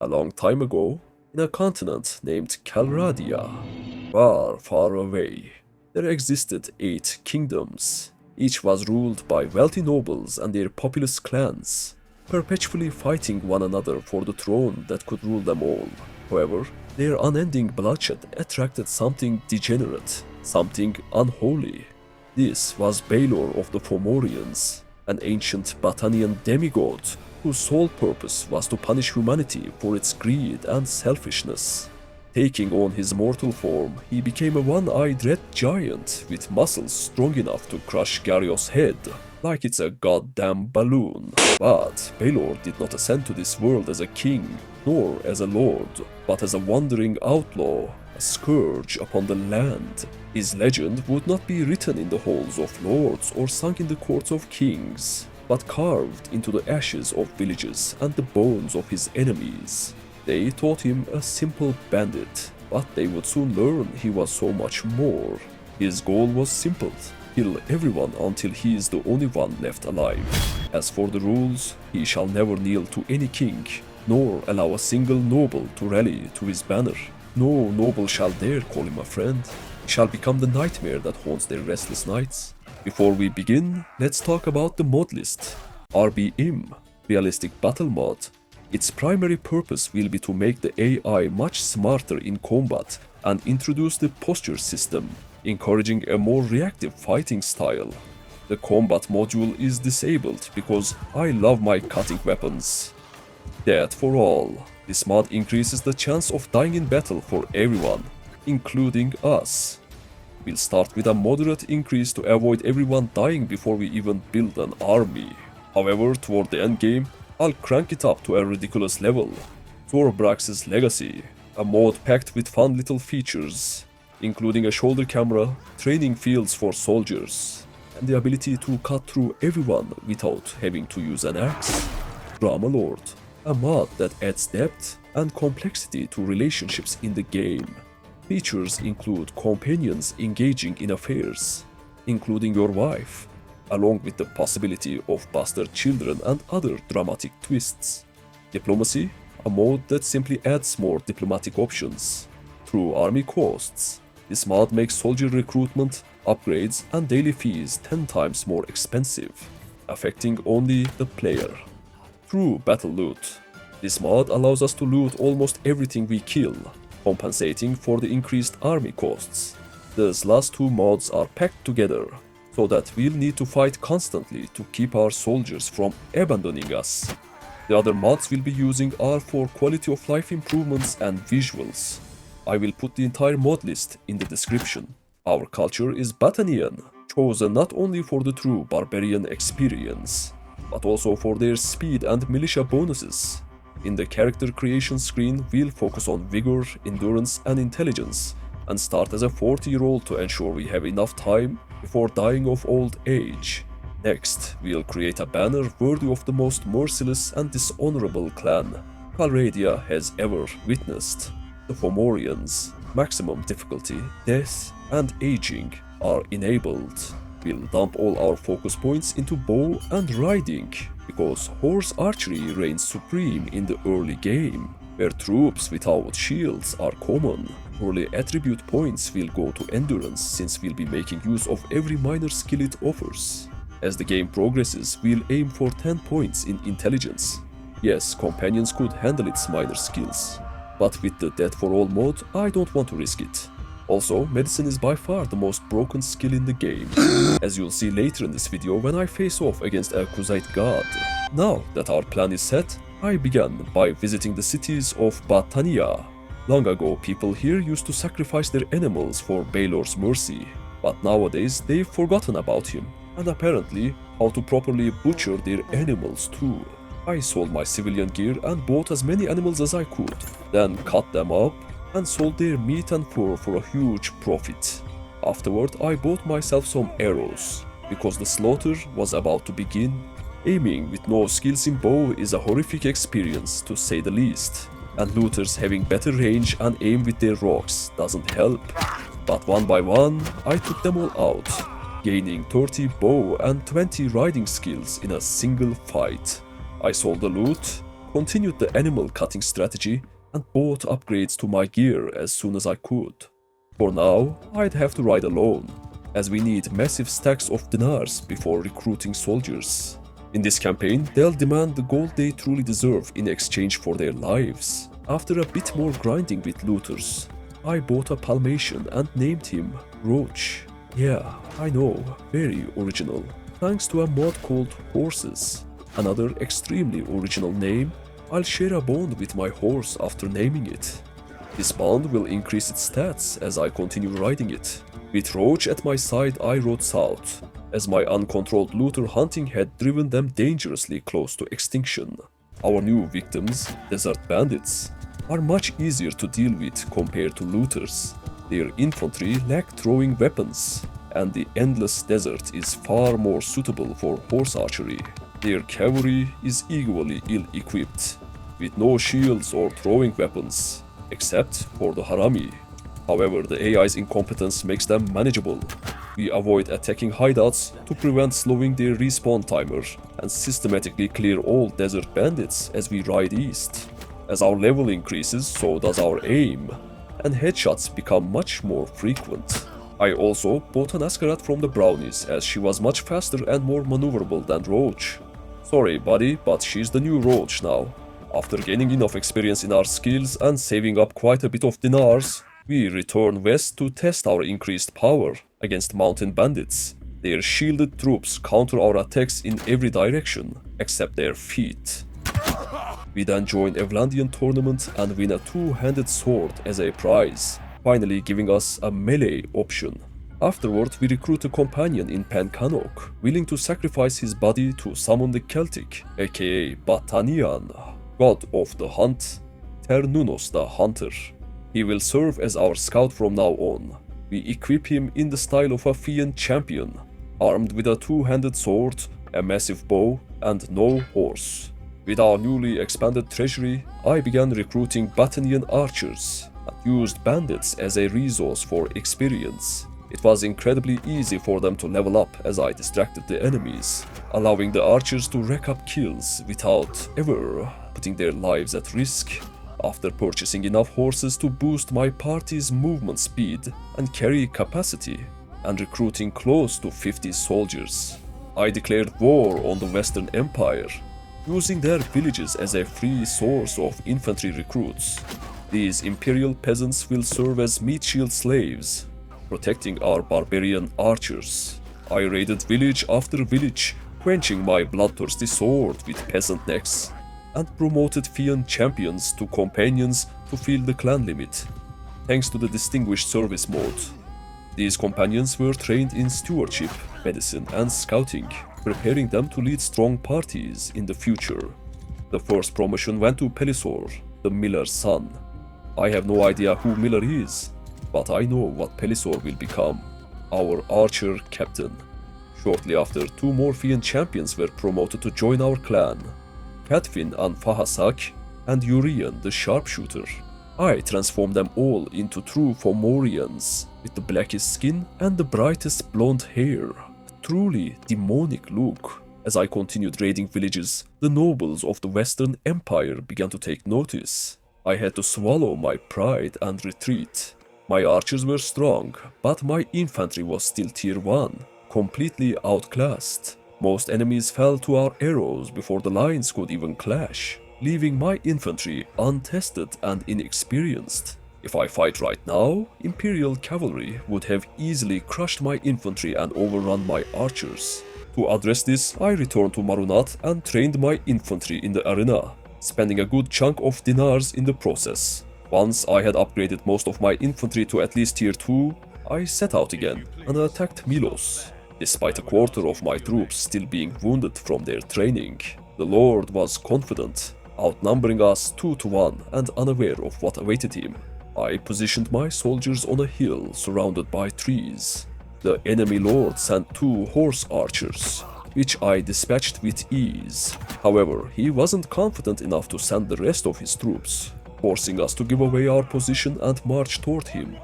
A long time ago, in a continent named Calradia, far, far away, there existed 8 kingdoms. Each was ruled by wealthy nobles and their populous clans, perpetually fighting one another for the throne that could rule them all. However, their unending bloodshed attracted something degenerate, something unholy. This was Balor of the Fomorians, an ancient Battanian demigod whose sole purpose was to punish humanity for its greed and selfishness. Taking on his mortal form, he became a one-eyed red giant with muscles strong enough to crush Gario's head like it's a goddamn balloon. But Balor did not ascend to this world as a king, nor as a lord, but as a wandering outlaw, a scourge upon the land. His legend would not be written in the halls of lords or sung in the courts of kings, but carved into the ashes of villages and the bones of his enemies. They thought him a simple bandit, but they would soon learn he was so much more. His goal was simple: kill everyone until he is the only one left alive. As for the rules, he shall never kneel to any king, nor allow a single noble to rally to his banner. No noble shall dare call him a friend. He shall become the nightmare that haunts their restless nights. Before we begin, let's talk about the mod list. RBM, Realistic Battle Mod. Its primary purpose will be to make the AI much smarter in combat and introduce the posture system, encouraging a more reactive fighting style. The combat module is disabled because I love my cutting weapons. Death for all. This mod increases the chance of dying in battle for everyone, including us. We'll start with a moderate increase to avoid everyone dying before we even build an army. However, toward the end game, I'll crank it up to a ridiculous level. Zorbrax's Legacy, a mod packed with fun little features, including a shoulder camera, training fields for soldiers, and the ability to cut through everyone without having to use an axe. Bannerlord, a mod that adds depth and complexity to relationships in the game. Features include companions engaging in affairs, including your wife, along with the possibility of bastard children and other dramatic twists. Diplomacy, a mod that simply adds more diplomatic options. Through army costs, this mod makes soldier recruitment, upgrades, and daily fees 10 times more expensive, affecting only the player. Through battle loot, this mod allows us to loot almost everything we kill, compensating for the increased army costs. These last 2 mods are packed together, so that we'll need to fight constantly to keep our soldiers from abandoning us. The other mods we'll be using are for quality of life improvements and visuals. I will put the entire mod list in the description. Our culture is Battanian, chosen not only for the true barbarian experience, but also for their speed and militia bonuses. In the character creation screen, we'll focus on vigor, endurance, and intelligence, and start as a 40-year-old to ensure we have enough time before dying of old age. Next, we'll create a banner worthy of the most merciless and dishonorable clan Calradia has ever witnessed. The Fomorians. Maximum difficulty, death, and aging are enabled. We'll dump all our focus points into bow and riding, because horse archery reigns supreme in the early game, where troops without shields are common. Early attribute points will go to endurance, since we'll be making use of every minor skill it offers. As the game progresses, we'll aim for 10 points in intelligence. Yes, companions could handle its minor skills, but with the Death for All mod, I don't want to risk it. Also, medicine is by far the most broken skill in the game, as you'll see later in this video when I face off against a Kuzite god. Now that our plan is set, I began by visiting the cities of Battania. Long ago, people here used to sacrifice their animals for Balor's mercy, but nowadays they've forgotten about him, and apparently how to properly butcher their animals too. I sold my civilian gear and bought as many animals as I could, then cut them up and sold their meat and fur for a huge profit. Afterward, I bought myself some arrows, because the slaughter was about to begin. Aiming with no skills in bow is a horrific experience, to say the least, and looters having better range and aim with their rocks doesn't help. But one by one, I took them all out, gaining 30 bow and 20 riding skills in a single fight. I sold the loot, continued the animal cutting strategy, and bought upgrades to my gear as soon as I could. For now, I'd have to ride alone, as we need massive stacks of dinars before recruiting soldiers. In this campaign, they'll demand the gold they truly deserve in exchange for their lives. After a bit more grinding with looters, I bought a Palmation and named him Roach. Yeah, I know, very original, thanks to a mod called Horses. Another extremely original name. I'll share a bond with my horse after naming it. This bond will increase its stats as I continue riding it. With Roach at my side, I rode south, as my uncontrolled looter hunting had driven them dangerously close to extinction. Our new victims, desert bandits, are much easier to deal with compared to looters. Their infantry lack throwing weapons, and the endless desert is far more suitable for horse archery. Their cavalry is equally ill-equipped, with no shields or throwing weapons, except for the Harami. However, the AI's incompetence makes them manageable. We avoid attacking hideouts to prevent slowing their respawn timer, and systematically clear all desert bandits as we ride east. As our level increases, so does our aim, and headshots become much more frequent. I also bought an Ascarat from the Brownies, as she was much faster and more maneuverable than Roach. Sorry buddy, but she's the new Roach now. After gaining enough experience in our skills and saving up quite a bit of dinars, we return west to test our increased power against mountain bandits. Their shielded troops counter our attacks in every direction, except their feet. We then join Evlandian tournament and win a two-handed sword as a prize, finally giving us a melee option. Afterward, we recruit a companion in Pencanok, willing to sacrifice his body to summon the Celtic, aka Batanian, god of the hunt, Ternunos the Hunter. He will serve as our scout from now on. We equip him in the style of a Fian champion, armed with a two-handed sword, a massive bow, and no horse. With our newly expanded treasury, I began recruiting Batanian archers and used bandits as a resource for experience. It was incredibly easy for them to level up as I distracted the enemies, allowing the archers to rack up kills without ever putting their lives at risk. After purchasing enough horses to boost my party's movement speed and carry capacity, and recruiting close to 50 soldiers, I declared war on the Western Empire, using their villages as a free source of infantry recruits. These imperial peasants will serve as meat shield slaves, protecting our barbarian archers. I raided village after village, quenching my bloodthirsty sword with peasant necks, and promoted Fian champions to companions to fill the clan limit, thanks to the distinguished service mode. These companions were trained in stewardship, medicine, and scouting, preparing them to lead strong parties in the future. The first promotion went to Pelisor, the miller's son. I have no idea who Miller is, but I know what Pelisor will become, our archer captain. Shortly after, two more Fian champions were promoted to join our clan, Katfin and Fahasak, and Urian the sharpshooter. I transformed them all into true Fomorians, with the blackest skin and the brightest blonde hair. A truly demonic look. As I continued raiding villages, the nobles of the Western Empire began to take notice. I had to swallow my pride and retreat. My archers were strong, but my infantry was still tier 1, completely outclassed. Most enemies fell to our arrows before the lines could even clash, leaving my infantry untested and inexperienced. If I fight right now, Imperial cavalry would have easily crushed my infantry and overrun my archers. To address this, I returned to Marunat and trained my infantry in the arena, spending a good chunk of dinars in the process. Once I had upgraded most of my infantry to at least tier 2, I set out again and attacked Milos. Despite a quarter of my troops still being wounded from their training, the Lord was confident, outnumbering us 2 to 1 and unaware of what awaited him. I positioned my soldiers on a hill surrounded by trees. The enemy Lord sent 2 horse archers, which I dispatched with ease. However, he wasn't confident enough to send the rest of his troops, forcing us to give away our position and march toward him.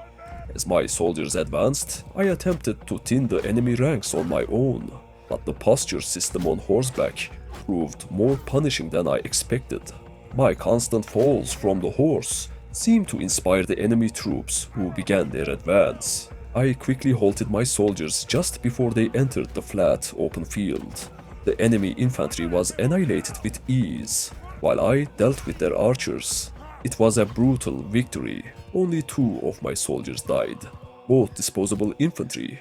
As my soldiers advanced, I attempted to thin the enemy ranks on my own, but the posture system on horseback proved more punishing than I expected. My constant falls from the horse seemed to inspire the enemy troops who began their advance. I quickly halted my soldiers just before they entered the flat, open field. The enemy infantry was annihilated with ease, while I dealt with their archers. It was a brutal victory. Only 2 of my soldiers died, both disposable infantry.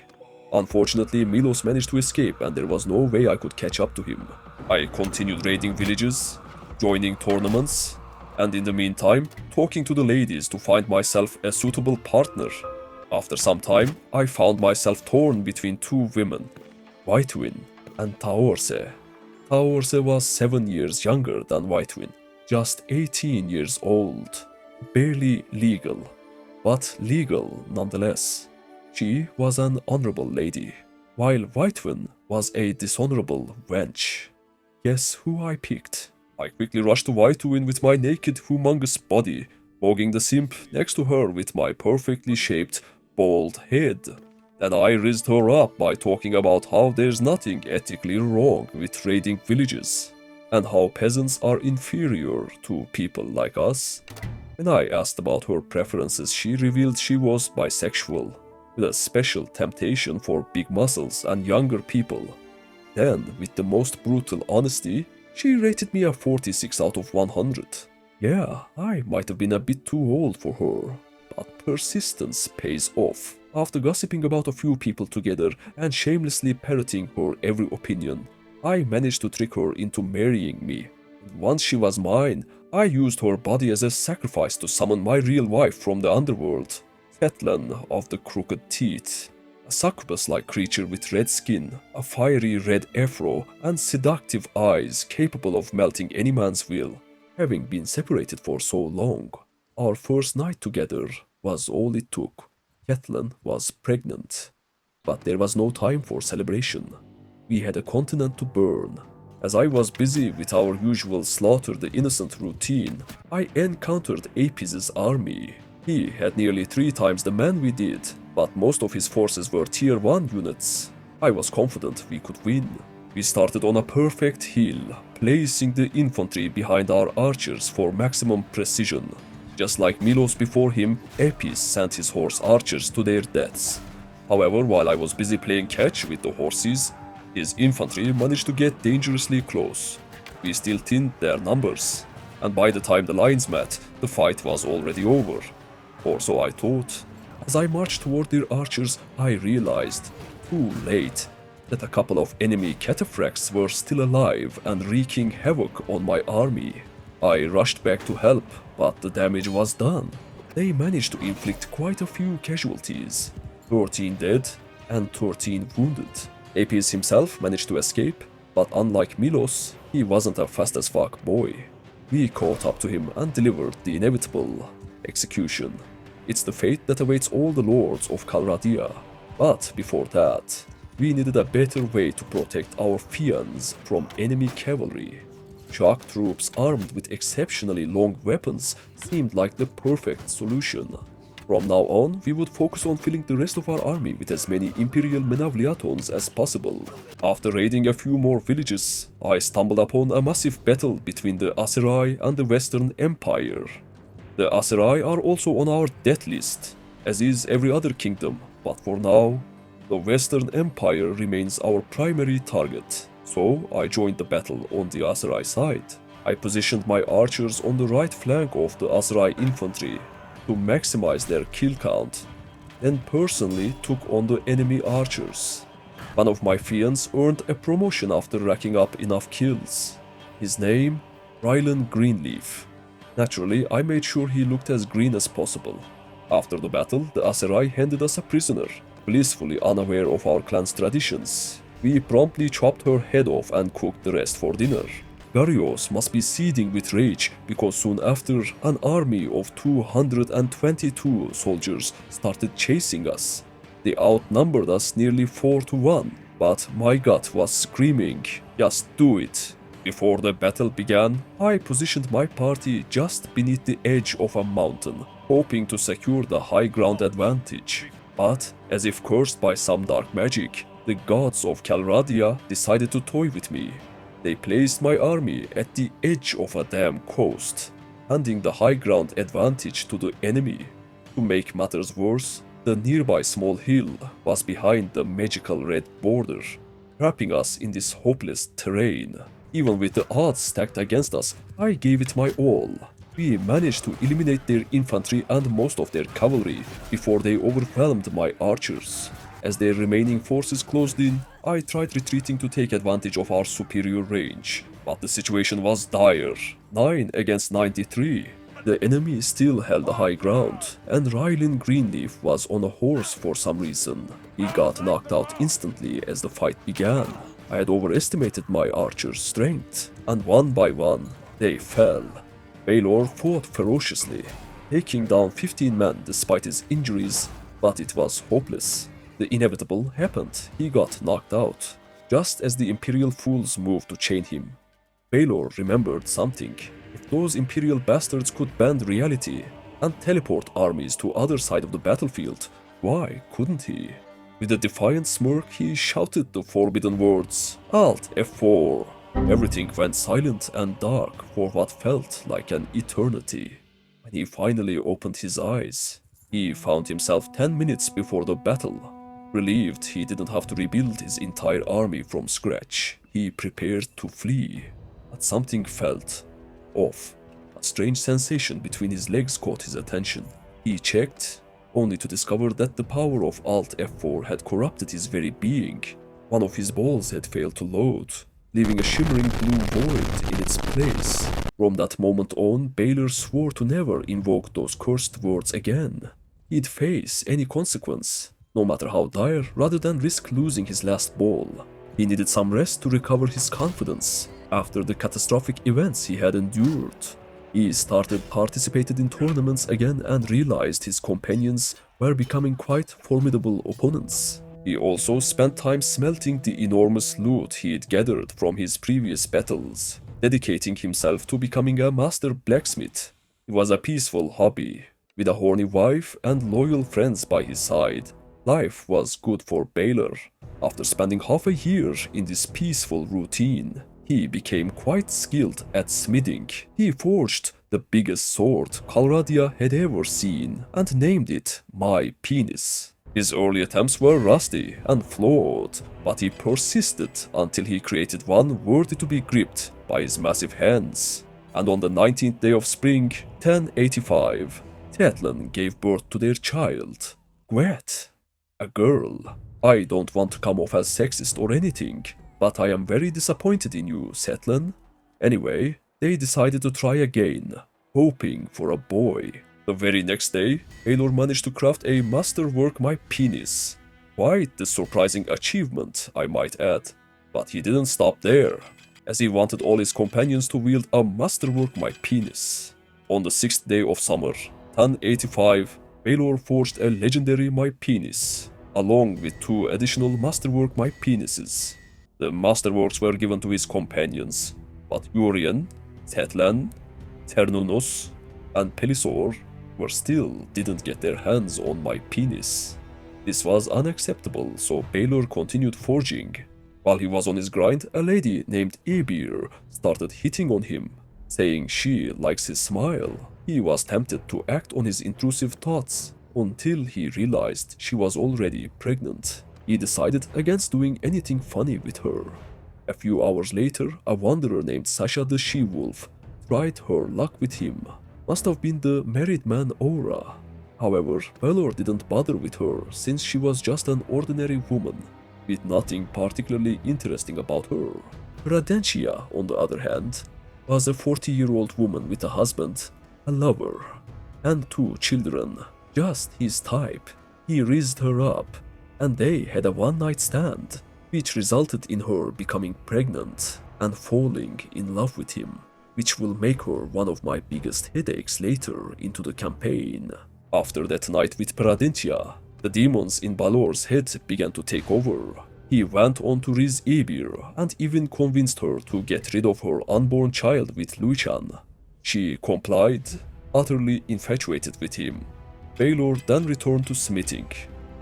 Unfortunately, Milos managed to escape and there was no way I could catch up to him. I continued raiding villages, joining tournaments, and in the meantime, talking to the ladies to find myself a suitable partner. After some time, I found myself torn between 2 women, Whitewin and Taorse. Taorse was 7 years younger than Whitewin, just 18 years old, barely legal, but legal nonetheless. She was an honorable lady, while Whitewin was a dishonorable wench. Guess who I picked? I quickly rushed to Whitewin with my naked, humongous body, bogging the simp next to her with my perfectly shaped, bald head. Then I rizzed her up by talking about how there's nothing ethically wrong with raiding villages, and how peasants are inferior to people like us. When I asked about her preferences, she revealed she was bisexual, with a special temptation for big muscles and younger people. Then, with the most brutal honesty, she rated me a 46 out of 100. Yeah, I might have been a bit too old for her, but persistence pays off. After gossiping about a few people together and shamelessly parroting her every opinion, I managed to trick her into marrying me. Once she was mine, I used her body as a sacrifice to summon my real wife from the underworld, Catelyn of the Crooked Teeth. A succubus-like creature with red skin, a fiery red afro, and seductive eyes capable of melting any man's will. Having been separated for so long, our first night together was all it took. Catelyn was pregnant, but there was no time for celebration. We had a continent to burn. As I was busy with our usual slaughter the innocent routine, I encountered Apis' army. He had nearly 3 times the men we did, but most of his forces were tier 1 units. I was confident we could win. We started on a perfect hill, placing the infantry behind our archers for maximum precision. Just like Milos before him, Apis sent his horse archers to their deaths. However, while I was busy playing catch with the horses, his infantry managed to get dangerously close. We still thinned their numbers, and by the time the lines met, the fight was already over. Or so I thought. As I marched toward their archers, I realized, too late, that a couple of enemy cataphracts were still alive and wreaking havoc on my army. I rushed back to help, but the damage was done. They managed to inflict quite a few casualties, 13 dead and 13 wounded. Apis himself managed to escape, but unlike Milos, he wasn't a fast-as-fuck boy. We caught up to him and delivered the inevitable execution. It's the fate that awaits all the lords of Calradia. But before that, we needed a better way to protect our fians from enemy cavalry. Shock troops armed with exceptionally long weapons seemed like the perfect solution. From now on, we would focus on filling the rest of our army with as many Imperial Menavliatons as possible. After raiding a few more villages, I stumbled upon a massive battle between the Aserai and the Western Empire. The Aserai are also on our death list, as is every other kingdom, but for now, the Western Empire remains our primary target. So I joined the battle on the Aserai side. I positioned my archers on the right flank of the Aserai infantry to maximize their kill count, then personally took on the enemy archers. One of my fians earned a promotion after racking up enough kills. His name? Rylan Greenleaf. Naturally, I made sure he looked as green as possible. After the battle, the Aserai handed us a prisoner, blissfully unaware of our clan's traditions. We promptly chopped her head off and cooked the rest for dinner. Garios must be seething with rage because soon after, an army of 222 soldiers started chasing us. They outnumbered us nearly 4 to 1, but my gut was screaming, just do it. Before the battle began, I positioned my party just beneath the edge of a mountain, hoping to secure the high ground advantage. But, as if cursed by some dark magic, the gods of Calradia decided to toy with me. They placed my army at the edge of a damn coast, handing the high ground advantage to the enemy. To make matters worse, the nearby small hill was behind the magical red border, trapping us in this hopeless terrain. Even with the odds stacked against us, I gave it my all. We managed to eliminate their infantry and most of their cavalry before they overwhelmed my archers. As their remaining forces closed in, I tried retreating to take advantage of our superior range, but the situation was dire, 9 against 93. The enemy still held the high ground, and Rylin Greenleaf was on a horse for some reason. He got knocked out instantly as the fight began. I had overestimated my archers' strength, and one by one, they fell. Balor fought ferociously, taking down 15 men despite his injuries, but it was hopeless. The inevitable happened. He got knocked out, just as the Imperial fools moved to chain him. Balor remembered something. If those Imperial bastards could bend reality and teleport armies to other side of the battlefield, why couldn't he? With a defiant smirk, he shouted the forbidden words, Alt F4. Everything went silent and dark for what felt like an eternity. When he finally opened his eyes, he found himself 10 minutes before the battle. Relieved he didn't have to rebuild his entire army from scratch, he prepared to flee. But something felt off. A strange sensation between his legs caught his attention. He checked, only to discover that the power of Alt F4 had corrupted his very being. One of his balls had failed to load, leaving a shimmering blue void in its place. From that moment on, Balor swore to never invoke those cursed words again. He'd face any consequence, no matter how dire, rather than risk losing his last ball. He needed some rest to recover his confidence after the catastrophic events he had endured. He started participated in tournaments again and realized his companions were becoming quite formidable opponents. He also spent time smelting the enormous loot he had gathered from his previous battles, dedicating himself to becoming a master blacksmith. It was a peaceful hobby. With a horny wife and loyal friends by his side, life was good for Balor. After spending half a year in this peaceful routine, he became quite skilled at smithing. He forged the biggest sword Calradia had ever seen and named it My Penis. His early attempts were rusty and flawed, but he persisted until he created one worthy to be gripped by his massive hands. And on the 19th day of spring, 1085, Tetlan gave birth to their child, Gwet, a girl. I don't want to come off as sexist or anything, but I am very disappointed in you, Setlan. Anyway, they decided to try again, hoping for a boy. The very next day, Balor managed to craft a masterwork My Penis. Quite the surprising achievement, I might add. But he didn't stop there, as he wanted all his companions to wield a masterwork My Penis. On the 6th day of summer, 1085, Balor forged a legendary My Penis, along with 2 additional masterwork My Penises. The masterworks were given to his companions, but Urien, Tetlan, Ternunnos, and Pelisor still didn't get their hands on My Penis. This was unacceptable, so Balor continued forging. While he was on his grind, a lady named Ebir started hitting on him, saying she likes his smile. He was tempted to act on his intrusive thoughts until he realized she was already pregnant. He decided against doing anything funny with her. A few hours later, a wanderer named Sasha the She-Wolf tried her luck with him. Must have been the married man aura. However, Balor didn't bother with her since she was just an ordinary woman, with nothing particularly interesting about her. Radentia, on the other hand, was a 40-year-old woman with a husband, a lover, and 2 children. Just his type. He raised her up, and they had a one-night stand, which resulted in her becoming pregnant and falling in love with him, which will make her one of my biggest headaches later into the campaign. After that night with Paradentia, the demons in Balor's head began to take over. He went on to raise Ebir and even convinced her to get rid of her unborn child with Luchan. She complied, utterly infatuated with him. Balor then returned to smithing,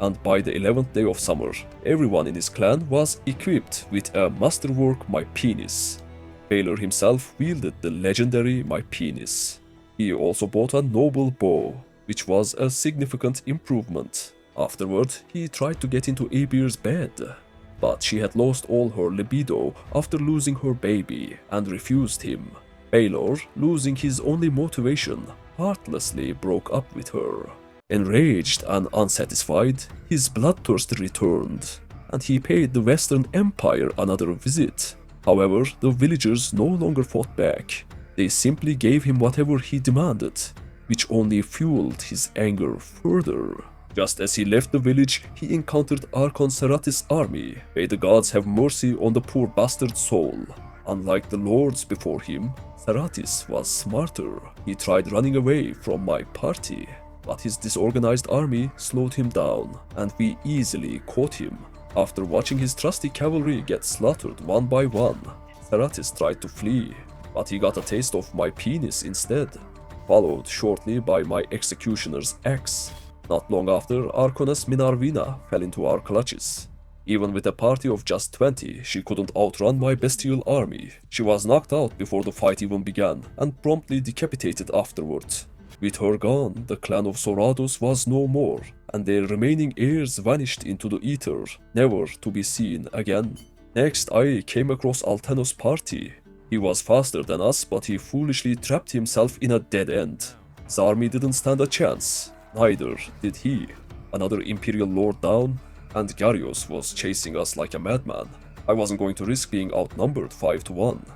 and by the 11th day of summer, everyone in his clan was equipped with a masterwork My Penis. Balor himself wielded the legendary My Penis. He also bought a noble bow, which was a significant improvement. Afterward, he tried to get into Abir's bed, but she had lost all her libido after losing her baby and refused him. Balor, losing his only motivation, heartlessly broke up with her. Enraged and unsatisfied, his bloodthirst returned, and he paid the Western Empire another visit. However, the villagers no longer fought back. They simply gave him whatever he demanded, which only fueled his anger further. Just as he left the village, he encountered Archon Seratis' army. May the gods have mercy on the poor bastard's soul. Unlike the lords before him, Seratis was smarter. He tried running away from my party, but his disorganized army slowed him down, and we easily caught him. After watching his trusty cavalry get slaughtered one by one, Seratis tried to flee, but he got a taste of my penis instead, followed shortly by my executioner's axe. Not long after, Arconess Minervina fell into our clutches. Even with a party of just 20, she couldn't outrun my bestial army. She was knocked out before the fight even began, and promptly decapitated afterwards. With her gone, the clan of Sorados was no more, and their remaining heirs vanished into the ether, never to be seen again. Next, I came across Altenos' party. He was faster than us, but he foolishly trapped himself in a dead end. His army didn't stand a chance. Neither did he. Another Imperial Lord down, and Garios was chasing us like a madman. I wasn't going to risk being outnumbered 5 to 1.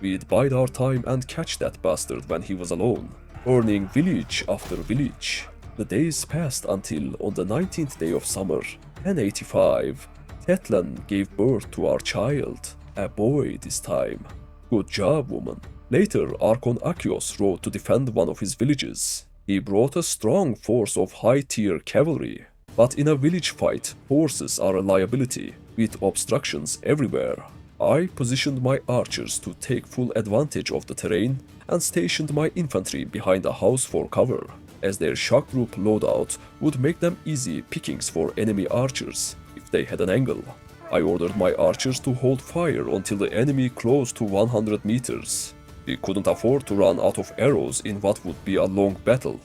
We'd bide our time and catch that bastard when he was alone, burning village after village. The days passed until, on the 19th day of summer, 1085, Tetlan gave birth to our child, a boy this time. Good job, woman. Later, Archon Achios rode to defend one of his villages. He brought a strong force of high-tier cavalry, but in a village fight, horses are a liability, with obstructions everywhere. I positioned my archers to take full advantage of the terrain and stationed my infantry behind a house for cover, as their shock group loadout would make them easy pickings for enemy archers if they had an angle. I ordered my archers to hold fire until the enemy close to 100 meters. We couldn't afford to run out of arrows in what would be a long battle.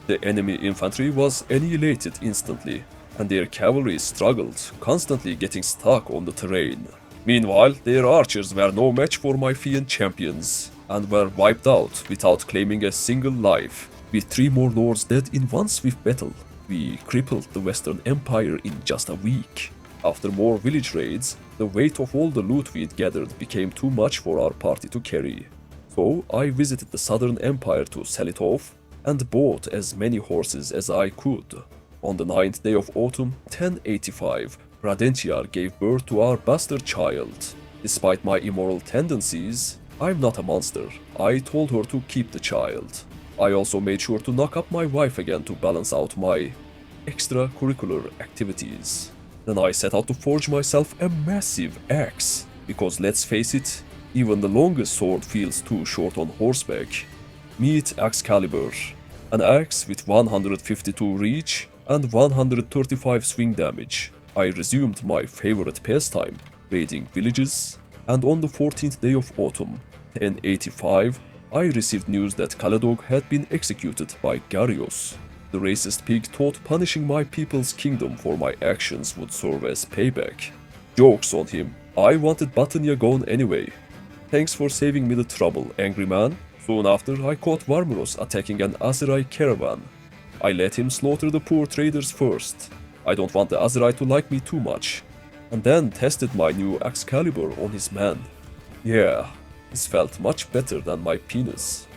The enemy infantry was annihilated instantly, and their cavalry struggled, constantly getting stuck on the terrain. Meanwhile, their archers were no match for my Fiend champions, and were wiped out without claiming a single life. With 3 more lords dead in one swift battle, we crippled the Western Empire in just a week. After more village raids, the weight of all the loot we'd gathered became too much for our party to carry. So I visited the Southern Empire to sell it off, and bought as many horses as I could. On the 9th day of autumn, 1085, Radentiar gave birth to our bastard child. Despite my immoral tendencies, I'm not a monster. I told her to keep the child. I also made sure to knock up my wife again to balance out my extracurricular activities. Then I set out to forge myself a massive axe, because let's face it, even the longest sword feels too short on horseback. Meet Excalibur, an axe with 152 reach and 135 swing damage. I resumed my favorite pastime, raiding villages, and on the 14th day of autumn, 1085, I received news that Caladog had been executed by Garios. The racist pig thought punishing my people's kingdom for my actions would serve as payback. Joke's on him, I wanted Batynia gone anyway. Thanks for saving me the trouble, angry man. Soon after, I caught Varmuros attacking an Aserai caravan. I let him slaughter the poor traders first. I don't want the Aserai to like me too much. And then tested my new Excalibur on his man. Yeah, this felt much better than my penis.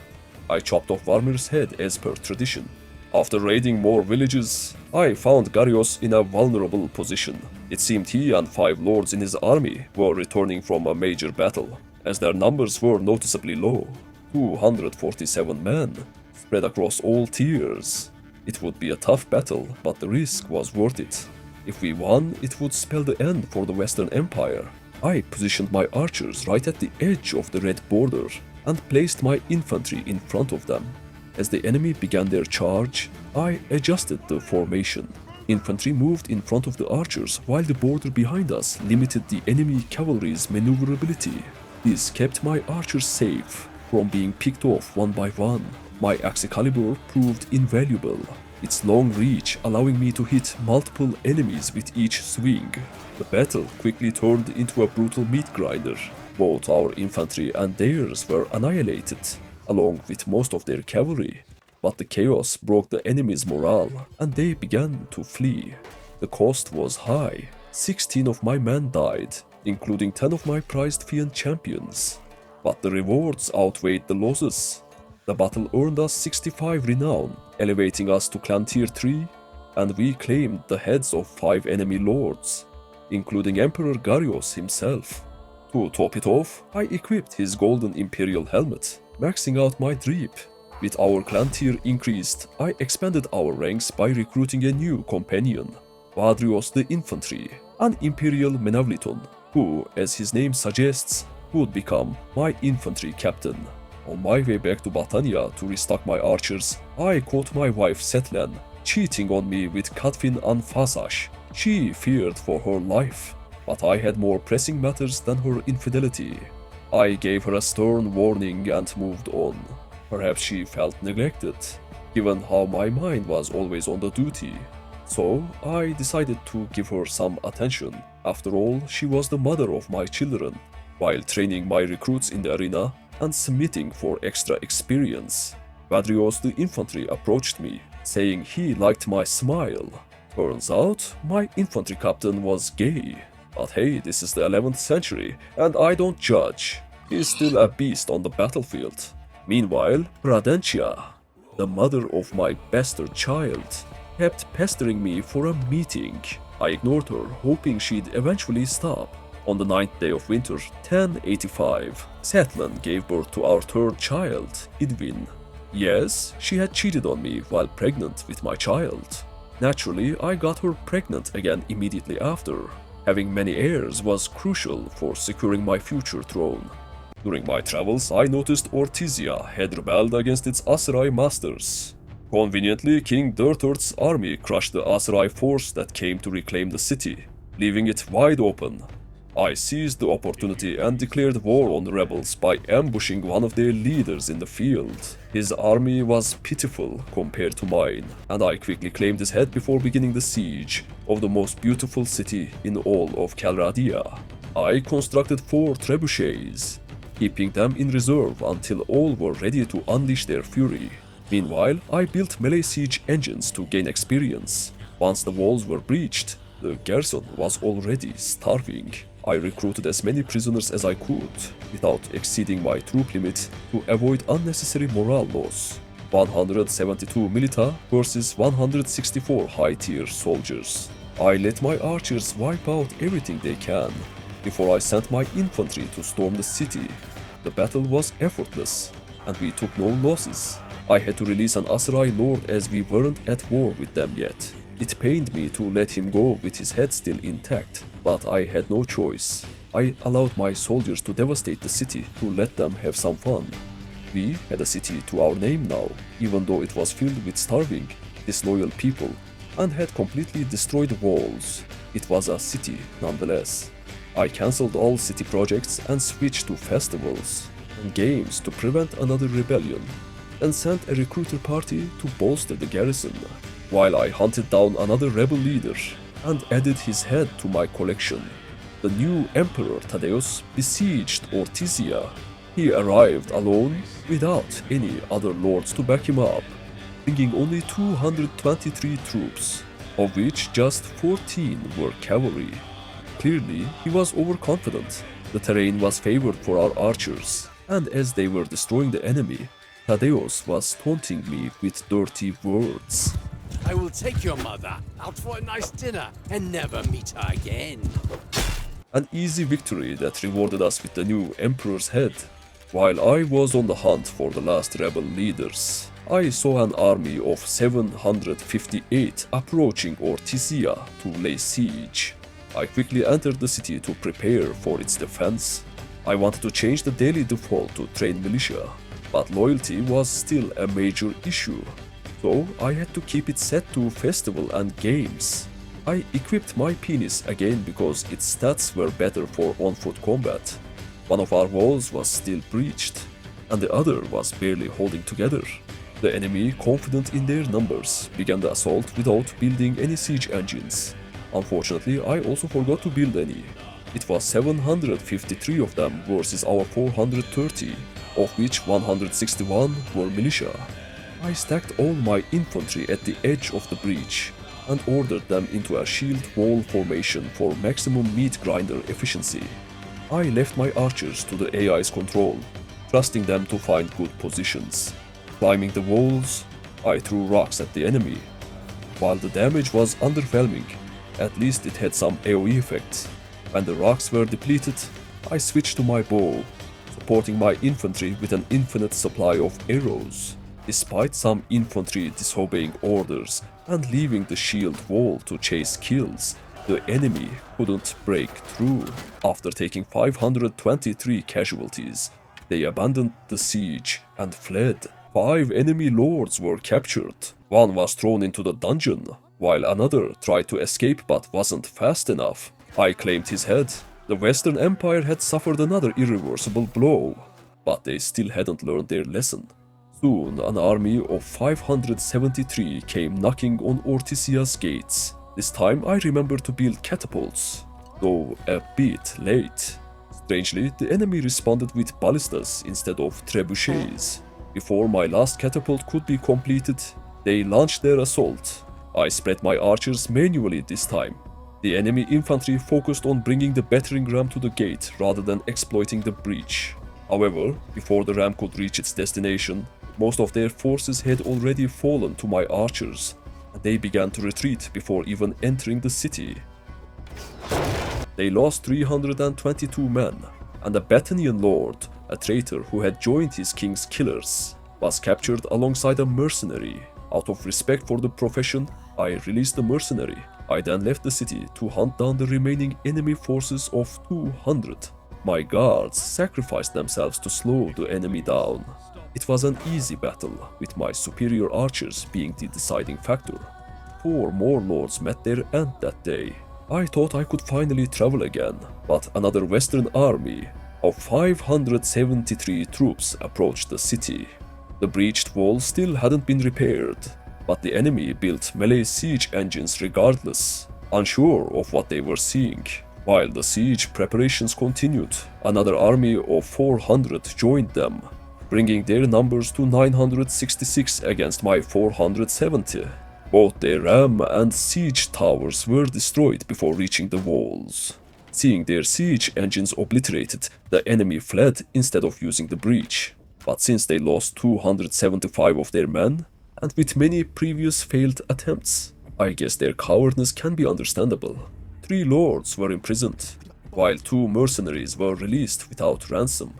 I chopped off Varmir's head as per tradition. After raiding more villages, I found Garios in a vulnerable position. It seemed he and 5 lords in his army were returning from a major battle, as their numbers were noticeably low. 247 men, spread across all tiers. It would be a tough battle, but the risk was worth it. If we won, it would spell the end for the Western Empire. I positioned my archers right at the edge of the red border and placed my infantry in front of them. As the enemy began their charge, I adjusted the formation. Infantry moved in front of the archers while the border behind us limited the enemy cavalry's maneuverability. This kept my archers safe from being picked off one by one. My Excalibur proved invaluable, its long reach allowing me to hit multiple enemies with each swing. The battle quickly turned into a brutal meat grinder. Both our infantry and theirs were annihilated, along with most of their cavalry. But the chaos broke the enemy's morale, and they began to flee. The cost was high. 16 of my men died, including 10 of my prized Fiend champions. But the rewards outweighed the losses. The battle earned us 65 renown, elevating us to Clan Tier 3, and we claimed the heads of 5 enemy lords, including Emperor Garios himself. To top it off, I equipped his golden imperial helmet, maxing out my drip. With our clan tier increased, I expanded our ranks by recruiting a new companion, Vadrios the Infantry, an imperial Menavliton, who, as his name suggests, would become my infantry captain. On my way back to Batania to restock my archers, I caught my wife Setlan cheating on me with Katfin and Fasash. She feared for her life, but I had more pressing matters than her infidelity. I gave her a stern warning and moved on. Perhaps she felt neglected, given how my mind was always on the duty. So I decided to give her some attention. After all, she was the mother of my children, while training my recruits in the arena and submitting for extra experience. Vadrios the Infantry approached me, saying he liked my smile. Turns out, my infantry captain was gay. But hey, this is the 11th century, and I don't judge. He's still a beast on the battlefield. Meanwhile, Pradentia, the mother of my bastard child, kept pestering me for a meeting. I ignored her, hoping she'd eventually stop. On the 9th day of winter, 1085, Setlan gave birth to our third child, Idwin. Yes, she had cheated on me while pregnant with my child. Naturally, I got her pregnant again immediately after. Having many heirs was crucial for securing my future throne. During my travels, I noticed Ortizia had rebelled against its Aserai masters. Conveniently, King Durturt's army crushed the Aserai force that came to reclaim the city, leaving it wide open. I seized the opportunity and declared war on the rebels by ambushing one of their leaders in the field. His army was pitiful compared to mine, and I quickly claimed his head before beginning the siege of the most beautiful city in all of Calradia. I constructed 4 trebuchets, keeping them in reserve until all were ready to unleash their fury. Meanwhile, I built melee siege engines to gain experience. Once the walls were breached, the garrison was already starving. I recruited as many prisoners as I could, without exceeding my troop limit to avoid unnecessary morale loss. 172 Milita versus 164 high-tier soldiers. I let my archers wipe out everything they can, before I sent my infantry to storm the city. The battle was effortless, and we took no losses. I had to release an Aserai lord as we weren't at war with them yet. It pained me to let him go with his head still intact, but I had no choice. I allowed my soldiers to devastate the city to let them have some fun. We had a city to our name now, even though it was filled with starving, disloyal people, and had completely destroyed the walls. It was a city nonetheless. I cancelled all city projects and switched to festivals and games to prevent another rebellion, and sent a recruiter party to bolster the garrison, while I hunted down another rebel leader and added his head to my collection. The new Emperor Thaddeus besieged Ortizia. He arrived alone without any other lords to back him up, bringing only 223 troops, of which just 14 were cavalry. Clearly, he was overconfident. The terrain was favored for our archers, and as they were destroying the enemy, Thaddeus was taunting me with dirty words. I will take your mother out for a nice dinner and never meet her again. An easy victory that rewarded us with the new Emperor's head. While I was on the hunt for the last rebel leaders, I saw an army of 758 approaching Ortizia to lay siege. I quickly entered the city to prepare for its defense. I wanted to change the daily default to train militia, but loyalty was still a major issue, so I had to keep it set to festival and games. I equipped my penis again because its stats were better for on-foot combat, One of our walls was still breached, and the other was barely holding together. The enemy, confident in their numbers, began the assault without building any siege engines. Unfortunately, I also forgot to build any. It was 753 of them versus our 430, of which 161 were militia. I stacked all my infantry at the edge of the breach and ordered them into a shield wall formation for maximum meat grinder efficiency. I left my archers to the AI's control, trusting them to find good positions. Climbing the walls, I threw rocks at the enemy. While the damage was underwhelming, at least it had some AoE effect. When the rocks were depleted, I switched to my bow, supporting my infantry with an infinite supply of arrows. Despite some infantry disobeying orders and leaving the shield wall to chase kills, the enemy couldn't break through. After taking 523 casualties, they abandoned the siege and fled. 5 enemy lords were captured. One was thrown into the dungeon, while another tried to escape but wasn't fast enough. I claimed his head. The Western Empire had suffered another irreversible blow, but they still hadn't learned their lesson. Soon, an army of 573 came knocking on Ortisia's gates. This time I remembered to build catapults, though a bit late. Strangely, the enemy responded with ballistas instead of trebuchets. Before my last catapult could be completed, they launched their assault. I spread my archers manually this time. The enemy infantry focused on bringing the battering ram to the gate rather than exploiting the breach. However, before the ram could reach its destination, most of their forces had already fallen to my archers, and they began to retreat before even entering the city. They lost 322 men, and a Battanian lord, a traitor who had joined his king's killers, was captured alongside a mercenary. Out of respect for the profession, I released the mercenary. I then left the city to hunt down the remaining enemy forces of 200. My guards sacrificed themselves to slow the enemy down. It was an easy battle, with my superior archers being the deciding factor. 4 more lords met their end that day. I thought I could finally travel again, but another Western army of 573 troops approached the city. The breached wall still hadn't been repaired, but the enemy built melee siege engines regardless, unsure of what they were seeing. While the siege preparations continued, another army of 400 joined them, bringing their numbers to 966 against my 470. Both their ram and siege towers were destroyed before reaching the walls. Seeing their siege engines obliterated, the enemy fled instead of using the breach. But since they lost 275 of their men, and with many previous failed attempts, I guess their cowardice can be understandable. 3 lords were imprisoned, while 2 mercenaries were released without ransom.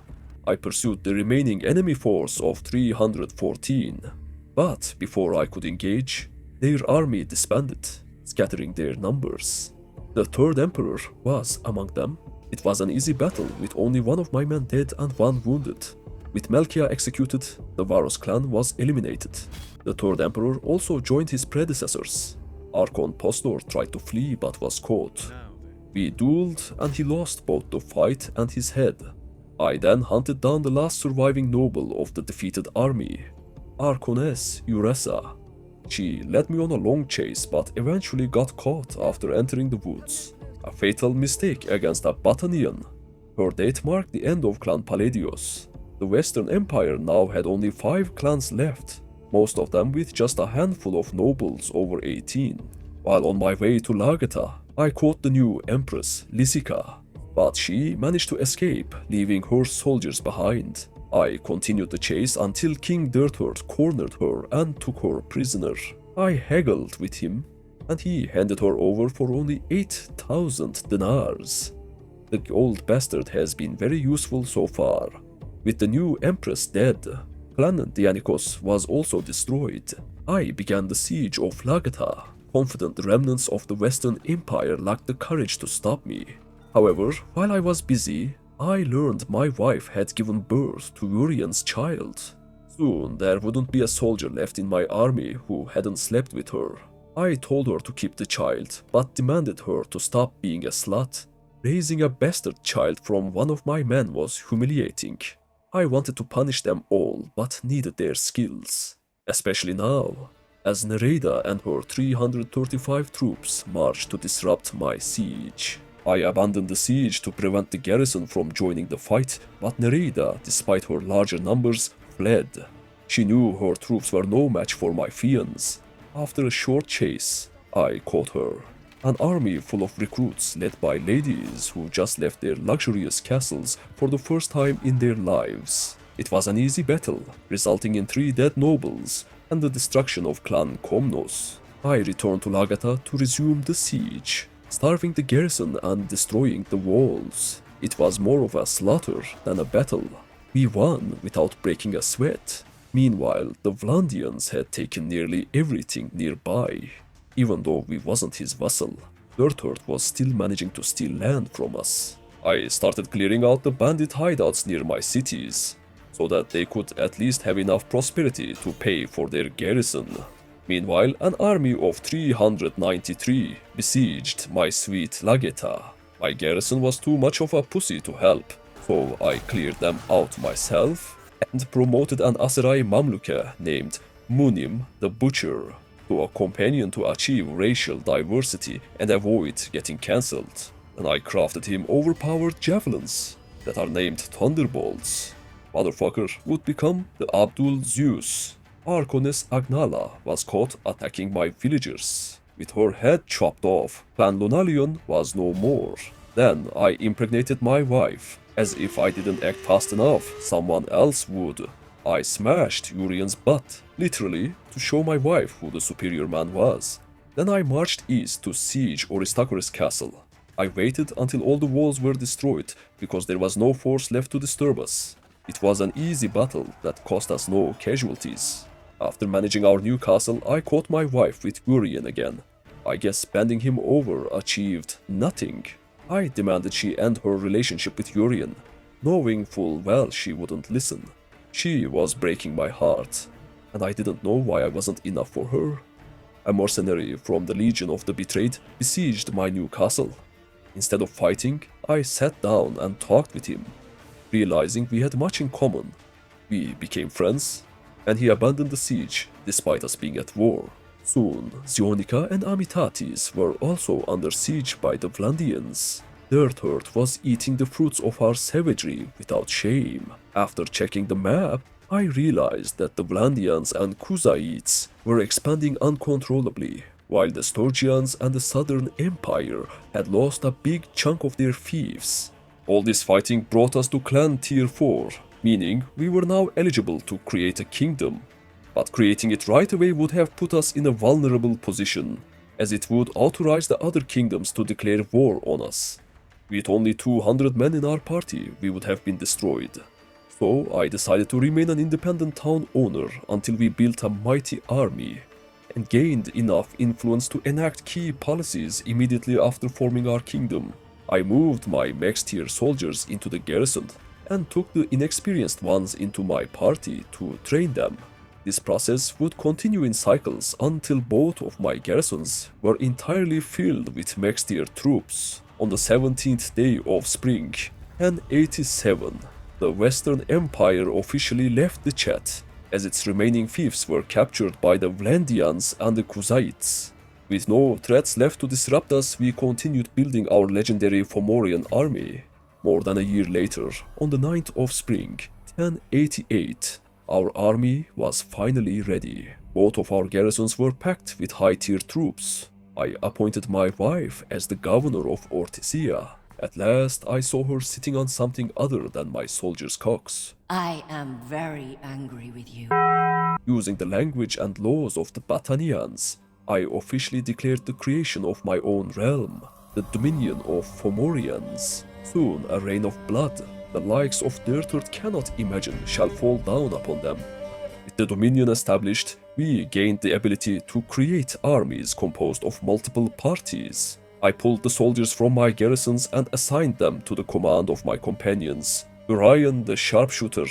I pursued the remaining enemy force of 314, but before I could engage, their army disbanded, scattering their numbers. The third emperor was among them. It was an easy battle with only one of my men dead and 1 wounded. With Melkia executed, the Varos clan was eliminated. The third emperor also joined his predecessors. Archon Postor tried to flee but was caught. We dueled and he lost both the fight and his head. I then hunted down the last surviving noble of the defeated army, Archoness Uresa. She led me on a long chase but eventually got caught after entering the woods. A fatal mistake against a Battanian. Her death marked the end of Clan Palladios. The Western Empire now had only 5 clans left, most of them with just a handful of nobles over 18. While on my way to Lageta, I caught the new Empress, Lysica, but she managed to escape, leaving her soldiers behind. I continued the chase until King Dirthward cornered her and took her prisoner. I haggled with him, and he handed her over for only 8,000 dinars. The old bastard has been very useful so far. With the new Empress dead, Clan Dianikos was also destroyed. I began the siege of Lageta, confident the remnants of the Western Empire lacked the courage to stop me. However, while I was busy, I learned my wife had given birth to Urian's child. Soon there wouldn't be a soldier left in my army who hadn't slept with her. I told her to keep the child, but demanded her to stop being a slut. Raising a bastard child from one of my men was humiliating. I wanted to punish them all, but needed their skills. Especially now, as Nereida and her 335 troops marched to disrupt my siege. I abandoned the siege to prevent the garrison from joining the fight, but Nereida, despite her larger numbers, fled. She knew her troops were no match for my Fians. After a short chase, I caught her. An army full of recruits led by ladies who just left their luxurious castles for the first time in their lives. It was an easy battle, resulting in 3 dead nobles and the destruction of Clan Komnos. I returned to Lagata to resume the siege, starving the garrison and destroying the walls. It was more of a slaughter than a battle. We won without breaking a sweat. Meanwhile, the Vlandians had taken nearly everything nearby. Even though we wasn't his vassal, Dirthurt was still managing to steal land from us. I started clearing out the bandit hideouts near my cities, so that they could at least have enough prosperity to pay for their garrison. Meanwhile, an army of 393 besieged my sweet Lageta. My garrison was too much of a pussy to help, so I cleared them out myself and promoted an Aserai Mamluke named Munim the Butcher to a companion to achieve racial diversity and avoid getting cancelled. And I crafted him overpowered javelins that are named Thunderbolts. Motherfucker would become the Abdul Zeus. Arcones Agnala was caught attacking my villagers. With her head chopped off, Clan Lunalion was no more. Then I impregnated my wife. As if I didn't act fast enough, someone else would. I smashed Urian's butt, literally, to show my wife who the superior man was. Then I marched east to siege Oristakoris castle. I waited until all the walls were destroyed, because there was no force left to disturb us. It was an easy battle that cost us no casualties. After managing our new castle, I caught my wife with Urian again. I guess bending him over achieved nothing. I demanded she end her relationship with Urian, knowing full well she wouldn't listen. She was breaking my heart, and I didn't know why I wasn't enough for her. A mercenary from the Legion of the Betrayed besieged my new castle. Instead of fighting, I sat down and talked with him. Realizing we had much in common, we became friends, and he abandoned the siege despite us being at war. Soon, Zionica and Amitatis were also under siege by the Vlandians. Dirthurt was eating the fruits of our savagery without shame. After checking the map, I realized that the Vlandians and Kuzaites were expanding uncontrollably, while the Sturgians and the Southern Empire had lost a big chunk of their fiefs. All this fighting brought us to Clan Tier 4, meaning we were now eligible to create a kingdom. But creating it right away would have put us in a vulnerable position, as it would authorize the other kingdoms to declare war on us. With only 200 men in our party, we would have been destroyed. So I decided to remain an independent town owner until we built a mighty army, and gained enough influence to enact key policies immediately after forming our kingdom. I moved my max-tier soldiers into the garrison, and took the inexperienced ones into my party to train them. This process would continue in cycles until both of my garrisons were entirely filled with max-tier troops. On the 17th day of spring, 1087, the Western Empire officially left the chat, as its remaining fiefs were captured by the Vlandians and the Kuzaites. With no threats left to disrupt us, we continued building our legendary Fomorian army. More than a year later, on the 9th of spring, 1088, our army was finally ready. Both of our garrisons were packed with high-tier troops. I appointed my wife as the governor of Ortisia. At last, I saw her sitting on something other than my soldiers' cocks. I am very angry with you. Using the language and laws of the Batanians, I officially declared the creation of my own realm, the dominion of Fomorians. Soon, a reign of blood, the likes of Dirthurt cannot imagine, shall fall down upon them. With the dominion established, we gained the ability to create armies composed of multiple parties. I pulled the soldiers from my garrisons and assigned them to the command of my companions, Urian the Sharpshooter,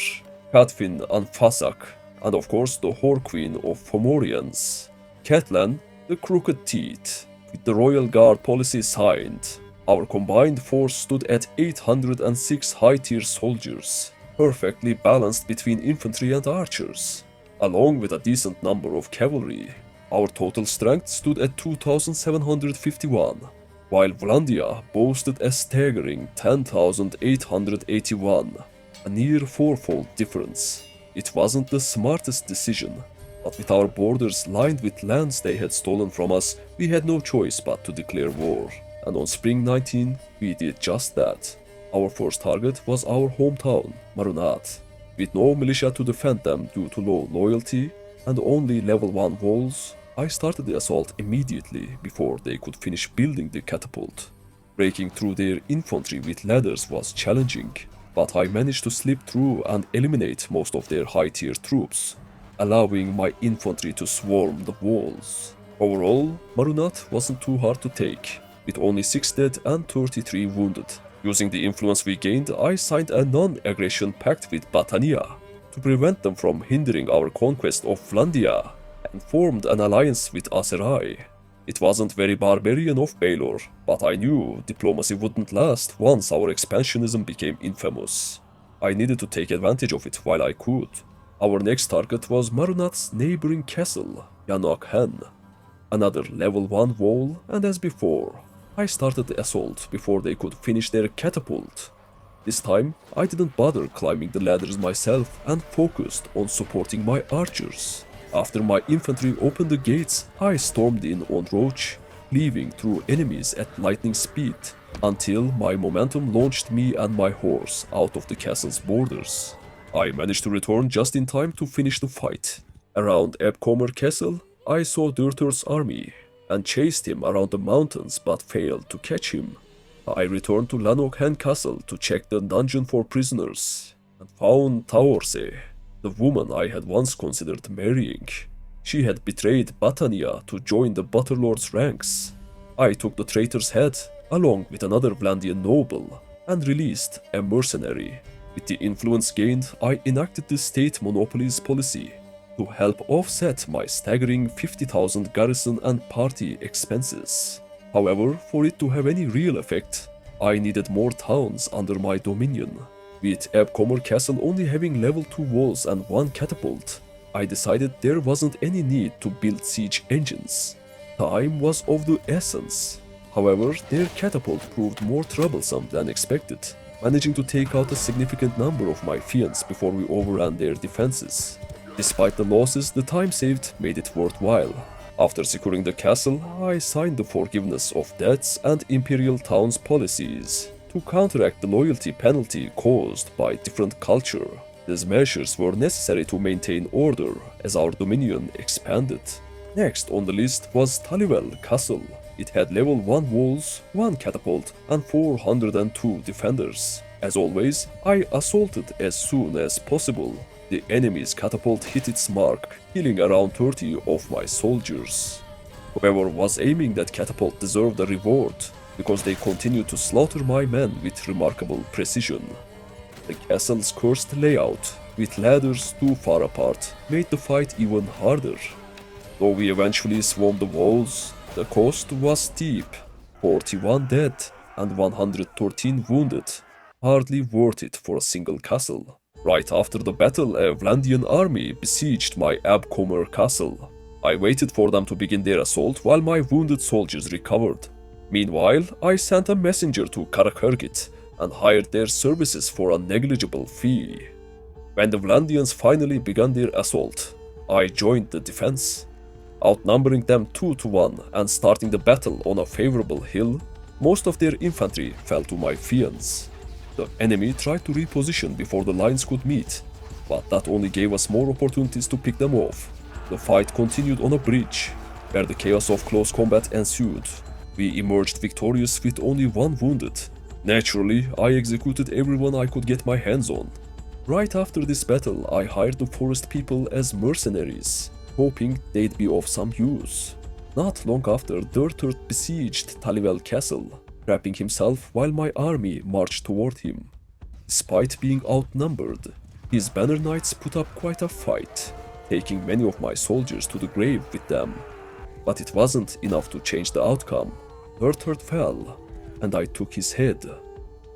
Katfin and Fasak, and of course the Whore Queen of Fomorians, Ketlan the Crooked Teeth. With the Royal Guard policy signed, Our combined force stood at 806 high-tier soldiers, perfectly balanced between infantry and archers, along with a decent number of cavalry. Our total strength stood at 2,751, while Vlandia boasted a staggering 10,881, a near fourfold difference. It wasn't the smartest decision, but with our borders lined with lands they had stolen from us, we had no choice but to declare war. And on Spring 19, we did just that. Our first target was our hometown, Marunat. With no militia to defend them due to low loyalty and only level 1 walls, I started the assault immediately before they could finish building the catapult. Breaking through their infantry with ladders was challenging, but I managed to slip through and eliminate most of their high-tier troops, allowing my infantry to swarm the walls. Overall, Marunat wasn't too hard to take, with only 6 dead and 33 wounded. Using the influence we gained, I signed a non-aggression pact with Batania to prevent them from hindering our conquest of Vlandia, and formed an alliance with Aserai. It wasn't very barbarian of Balor, but I knew diplomacy wouldn't last once our expansionism became infamous. I needed to take advantage of it while I could. Our next target was Marunat's neighboring castle, Yanokhan, another level 1 wall, and as before, I started the assault before they could finish their catapult. This time, I didn't bother climbing the ladders myself and focused on supporting my archers. After my infantry opened the gates, I stormed in on Roach, cleaving through enemies at lightning speed, until my momentum launched me and my horse out of the castle's borders. I managed to return just in time to finish the fight. Around Ebcomer Castle, I saw Durtur's army, and chased him around the mountains but failed to catch him. I returned to Lanokhan Castle to check the dungeon for prisoners, and found Taorse, the woman I had once considered marrying. She had betrayed Batania to join the ButterLord's ranks. I took the traitor's head, along with another Vlandian noble, and released a mercenary. With the influence gained, I enacted the state monopolies policy to help offset my staggering 50,000 garrison and party expenses. However, for it to have any real effect, I needed more towns under my dominion. With Ebcomer Castle only having level 2 walls and 1 catapult, I decided there wasn't any need to build siege engines. Time was of the essence. However, their catapult proved more troublesome than expected, managing to take out a significant number of my fiends before we overran their defenses. Despite the losses, the time saved made it worthwhile. After securing the castle, I signed the forgiveness of debts and imperial towns policies to counteract the loyalty penalty caused by different culture. These measures were necessary to maintain order as our dominion expanded. Next on the list was Talivel Castle. It had level 1 walls, 1 catapult, and 402 defenders. As always, I assaulted as soon as possible. The enemy's catapult hit its mark, killing around 30 of my soldiers. Whoever was aiming that catapult deserved a reward, because they continued to slaughter my men with remarkable precision. The castle's cursed layout, with ladders too far apart, made the fight even harder. Though we eventually swarmed the walls, the cost was steep: 41 dead and 113 wounded, hardly worth it for a single castle. Right after the battle, a Vlandian army besieged my Ebcomer Castle. I waited for them to begin their assault while my wounded soldiers recovered. Meanwhile, I sent a messenger to Karakurgit and hired their services for a negligible fee. When the Vlandians finally began their assault, I joined the defense. Outnumbering them 2 to 1 and starting the battle on a favorable hill, most of their infantry fell to my fiends. The enemy tried to reposition before the lines could meet, but that only gave us more opportunities to pick them off. The fight continued on a bridge, where the chaos of close combat ensued. We emerged victorious with only 1 wounded. Naturally, I executed everyone I could get my hands on. Right after this battle, I hired the forest people as mercenaries, hoping they'd be of some use. Not long after, Durtur besieged Talivel Castle, trapping himself while my army marched toward him. Despite being outnumbered, his banner knights put up quite a fight, taking many of my soldiers to the grave with them. But it wasn't enough to change the outcome. Durtur fell. and I took his head.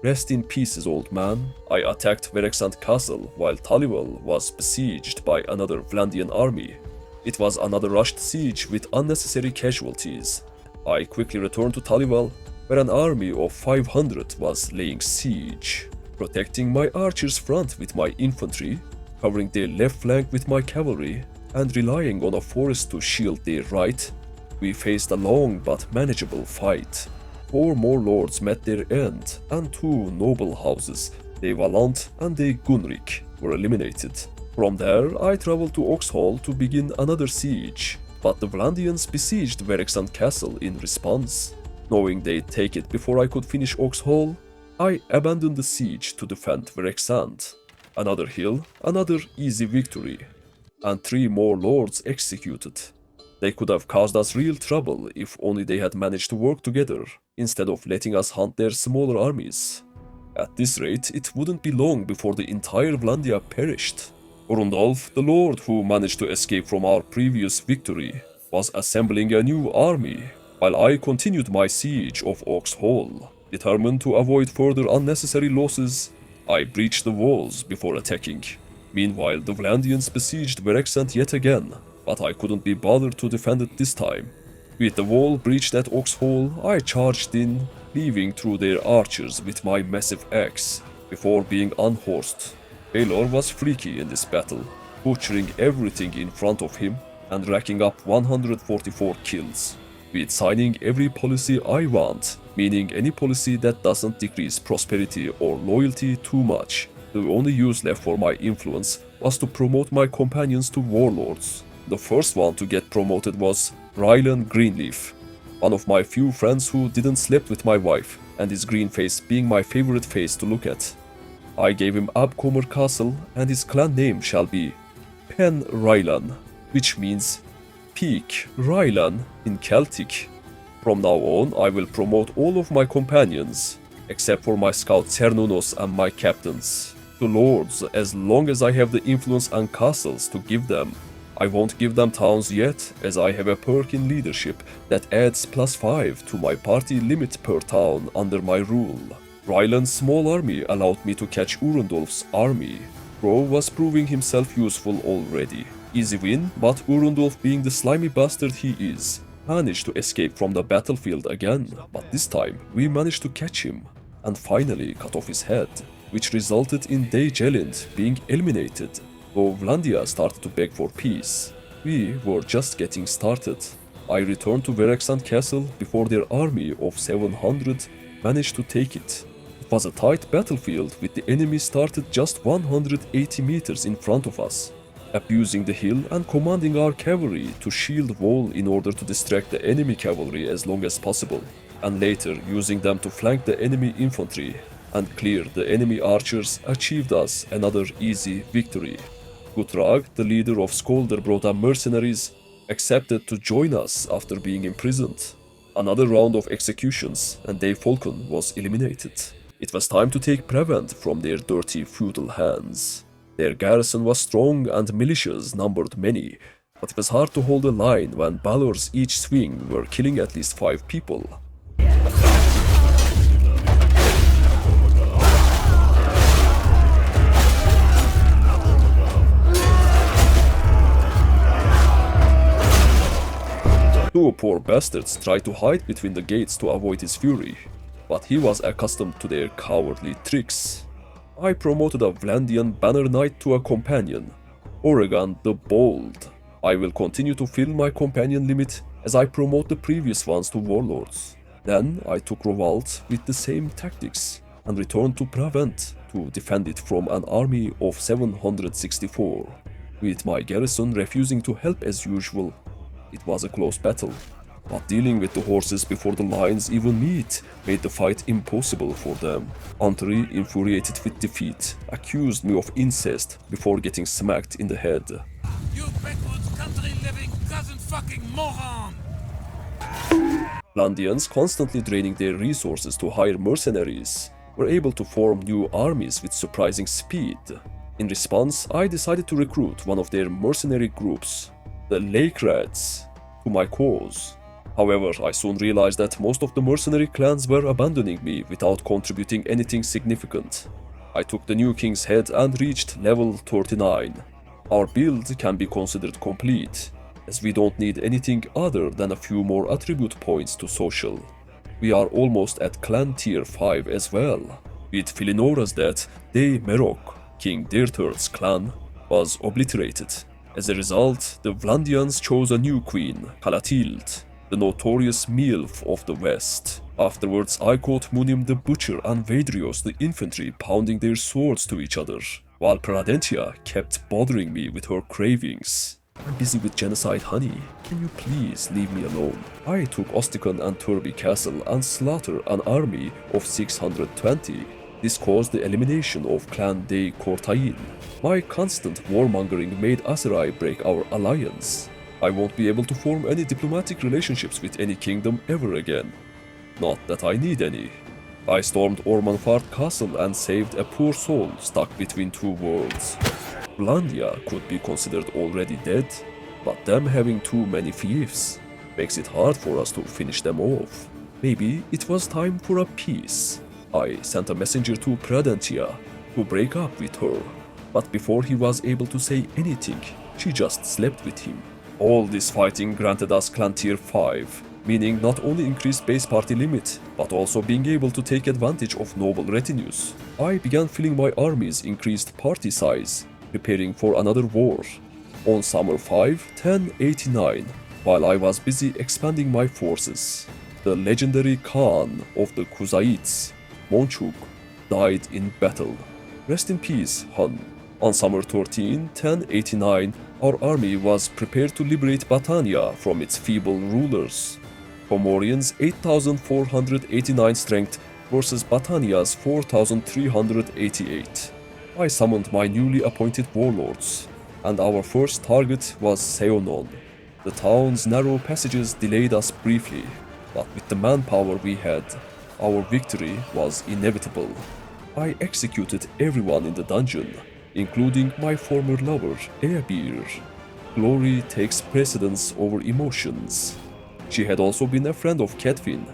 Rest in pieces, old man. I attacked Verexant Castle while Talival was besieged by another Vlandian army. It was another rushed siege with unnecessary casualties. I quickly returned to Talival, where an army of 500 was laying siege, protecting my archers' front with my infantry, covering their left flank with my cavalry, and relying on a forest to shield their right. We faced a long but manageable fight. 4 more lords met their end, and 2 noble houses, the Valant and the Gunrik, were eliminated. From there, I traveled to Oxhall to begin another siege, but the Vlandians besieged Verexant Castle in response. Knowing they'd take it before I could finish Oxhall, I abandoned the siege to defend Verexant. Another hill, another easy victory, and 3 more lords executed. They could have caused us real trouble if only they had managed to work together, instead of letting us hunt their smaller armies. At this rate, it wouldn't be long before the entire Vlandia perished. Urundolf, the lord who managed to escape from our previous victory, was assembling a new army, while I continued my siege of Oxhall. Determined to avoid further unnecessary losses, I breached the walls before attacking. Meanwhile, the Vlandians besieged Verexant yet again, but I couldn't be bothered to defend it this time. With the wall breached at Oxhall, I charged in, cleaving through their archers with my massive axe, before being unhorsed. Balor was freaky in this battle, butchering everything in front of him and racking up 144 kills, with signing every policy I want, meaning any policy that doesn't decrease prosperity or loyalty too much. The only use left for my influence was to promote my companions to warlords. The first one to get promoted was Rylan Greenleaf, one of my few friends who didn't sleep with my wife, and his green face being my favorite face to look at. I gave him Abcomer Castle, and his clan name shall be Pen Rylan, which means Peak Rylan in Celtic. From now on, I will promote all of my companions, except for my scout Cernunos and my captains, to lords as long as I have the influence and castles to give them. I won't give them towns yet, as I have a perk in leadership that adds +5 to my party limit per town under my rule. Ryland's small army allowed me to catch Urundolf's army. Bro was proving himself useful already. Easy win, but Urundolf, being the slimy bastard he is, managed to escape from the battlefield again, but this time we managed to catch him and finally cut off his head, which resulted in Dejelind being eliminated. Though Vlandia started to beg for peace, we were just getting started. I returned to Verexant Castle before their army of 700 managed to take it. It was a tight battlefield with the enemy started just 180 meters in front of us, abusing the hill and commanding our cavalry to shield wall in order to distract the enemy cavalry as long as possible, and later using them to flank the enemy infantry and clear the enemy archers achieved us another easy victory. Gutrag, the leader of Skolderbroda mercenaries, accepted to join us after being imprisoned. Another round of executions and Dave Falcon was eliminated. It was time to take Prevent from their dirty feudal hands. Their garrison was strong and militias numbered many, but it was hard to hold a line when Balor's each swing were killing at least 5 people. Two poor bastards tried to hide between the gates to avoid his fury, but he was accustomed to their cowardly tricks. I promoted a Vlandian banner knight to a companion, Oregon the Bold. I will continue to fill my companion limit as I promote the previous ones to warlords. Then I took Rovalt with the same tactics and returned to Prevent to defend it from an army of 764, with my garrison refusing to help as usual. It was a close battle, but dealing with the horses before the lions even meet made the fight impossible for them. Anteri, infuriated with defeat, accused me of incest before getting smacked in the head. You backwoods country-living cousin-fucking moron! Vlandians, constantly draining their resources to hire mercenaries, were able to form new armies with surprising speed. In response, I decided to recruit one of their mercenary groups, the Lake Rats, to my cause. However, I soon realized that most of the mercenary clans were abandoning me without contributing anything significant. I took the new king's head and reached level 39. Our build can be considered complete, as we don't need anything other than a few more attribute points to social. We are almost at clan tier 5 as well. With Filinora's death, De Merok, King Dirturt's clan, was obliterated. As a result, the Vlandians chose a new queen, Kalatild, the notorious MILF of the West. Afterwards, I caught Munim the Butcher and Vadrios the infantry pounding their swords to each other, while Pradentia kept bothering me with her cravings. I'm busy with genocide, honey. Can you please leave me alone? I took Ostikon and Turby Castle and slaughtered an army of 620. This caused the elimination of Clan de Cortain. My constant warmongering made Aserai break our alliance. I won't be able to form any diplomatic relationships with any kingdom ever again. Not that I need any. I stormed Ormanfart Castle and saved a poor soul stuck between two worlds. Vlandia could be considered already dead, but them having too many fiefs makes it hard for us to finish them off. Maybe it was time for a peace. I sent a messenger to Pradentia to break up with her, but before he was able to say anything, she just slept with him. All this fighting granted us clan tier 5, meaning not only increased base party limit, but also being able to take advantage of noble retinues. I began filling my army's increased party size, preparing for another war. On summer 5, 1089, while I was busy expanding my forces, the legendary Khan of the Kuzaites, Monchuk, died in battle. Rest in peace, Han. On summer 13, 1089, our army was prepared to liberate Battania from its feeble rulers. Pomorian's 8,489 strength versus Battania's 4,388. I summoned my newly appointed warlords, and our first target was Seonon. The town's narrow passages delayed us briefly, but with the manpower we had, our victory was inevitable. I executed everyone in the dungeon, including my former lover, Eabir. Glory takes precedence over emotions. She had also been a friend of Kedvin,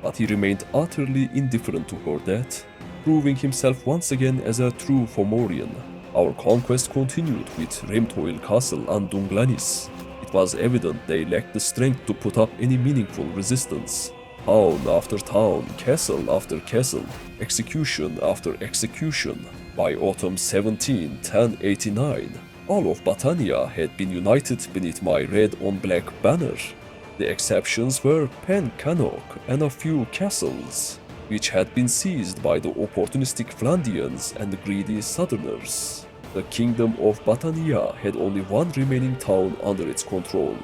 but he remained utterly indifferent to her death, proving himself once again as a true Fomorian. Our conquest continued with Remtoil Castle and Dunglanis. It was evident they lacked the strength to put up any meaningful resistance. Town after town, castle after castle, execution after execution. By autumn 17, 1089, all of Battania had been united beneath my red-on-black banner. The exceptions were Pen Canok and a few castles, which had been seized by the opportunistic Vlandians and the greedy southerners. The kingdom of Battania had only one remaining town under its control,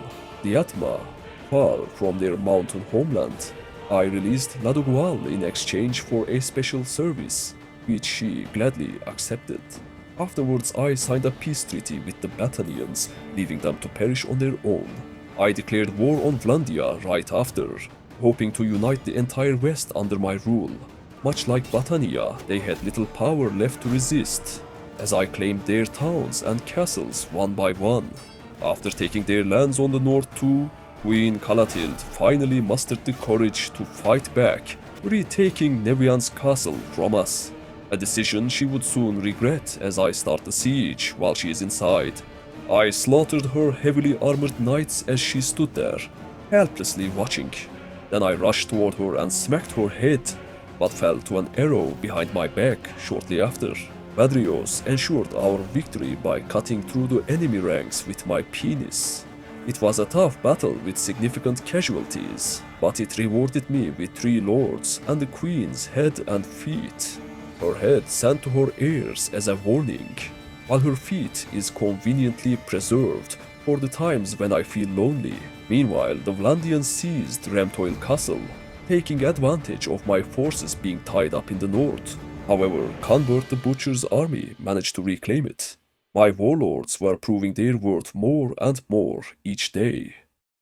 Diatma, far from their mountain homeland. I released Ladogual in exchange for a special service, which she gladly accepted. Afterwards, I signed a peace treaty with the Battanians, leaving them to perish on their own. I declared war on Vlandia right after, hoping to unite the entire West under my rule. Much like Battania, they had little power left to resist, as I claimed their towns and castles one by one. After taking their lands on the north too, Queen Kalatild finally mustered the courage to fight back, retaking Nevian's castle from us. A decision she would soon regret as I start the siege while she is inside. I slaughtered her heavily armored knights as she stood there, helplessly watching. Then I rushed toward her and smacked her head, but fell to an arrow behind my back shortly after. Vadrios ensured our victory by cutting through the enemy ranks with my penis. It was a tough battle with significant casualties, but it rewarded me with 3 lords and the queen's head and feet. Her head sent to her heirs as a warning, while her feet is conveniently preserved for the times when I feel lonely. Meanwhile, the Vlandians seized Remtoil Castle, taking advantage of my forces being tied up in the north. However, Convert the Butcher's army managed to reclaim it. My warlords were proving their worth more and more each day.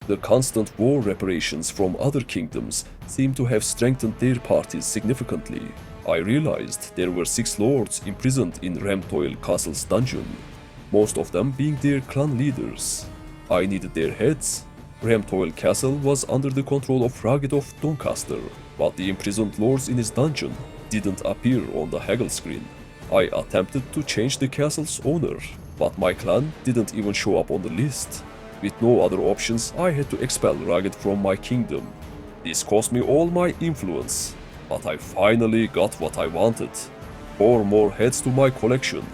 The constant war reparations from other kingdoms seemed to have strengthened their parties significantly. I realized there were 6 lords imprisoned in Remtoil Castle's dungeon, most of them being their clan leaders. I needed their heads, Remtoil Castle was under the control of Ragged of Doncaster, but the imprisoned lords in his dungeon didn't appear on the Haggle screen. I attempted to change the castle's owner, but my clan didn't even show up on the list. With no other options, I had to expel Ragged from my kingdom. This cost me all my influence, but I finally got what I wanted. 4 more heads to my collection.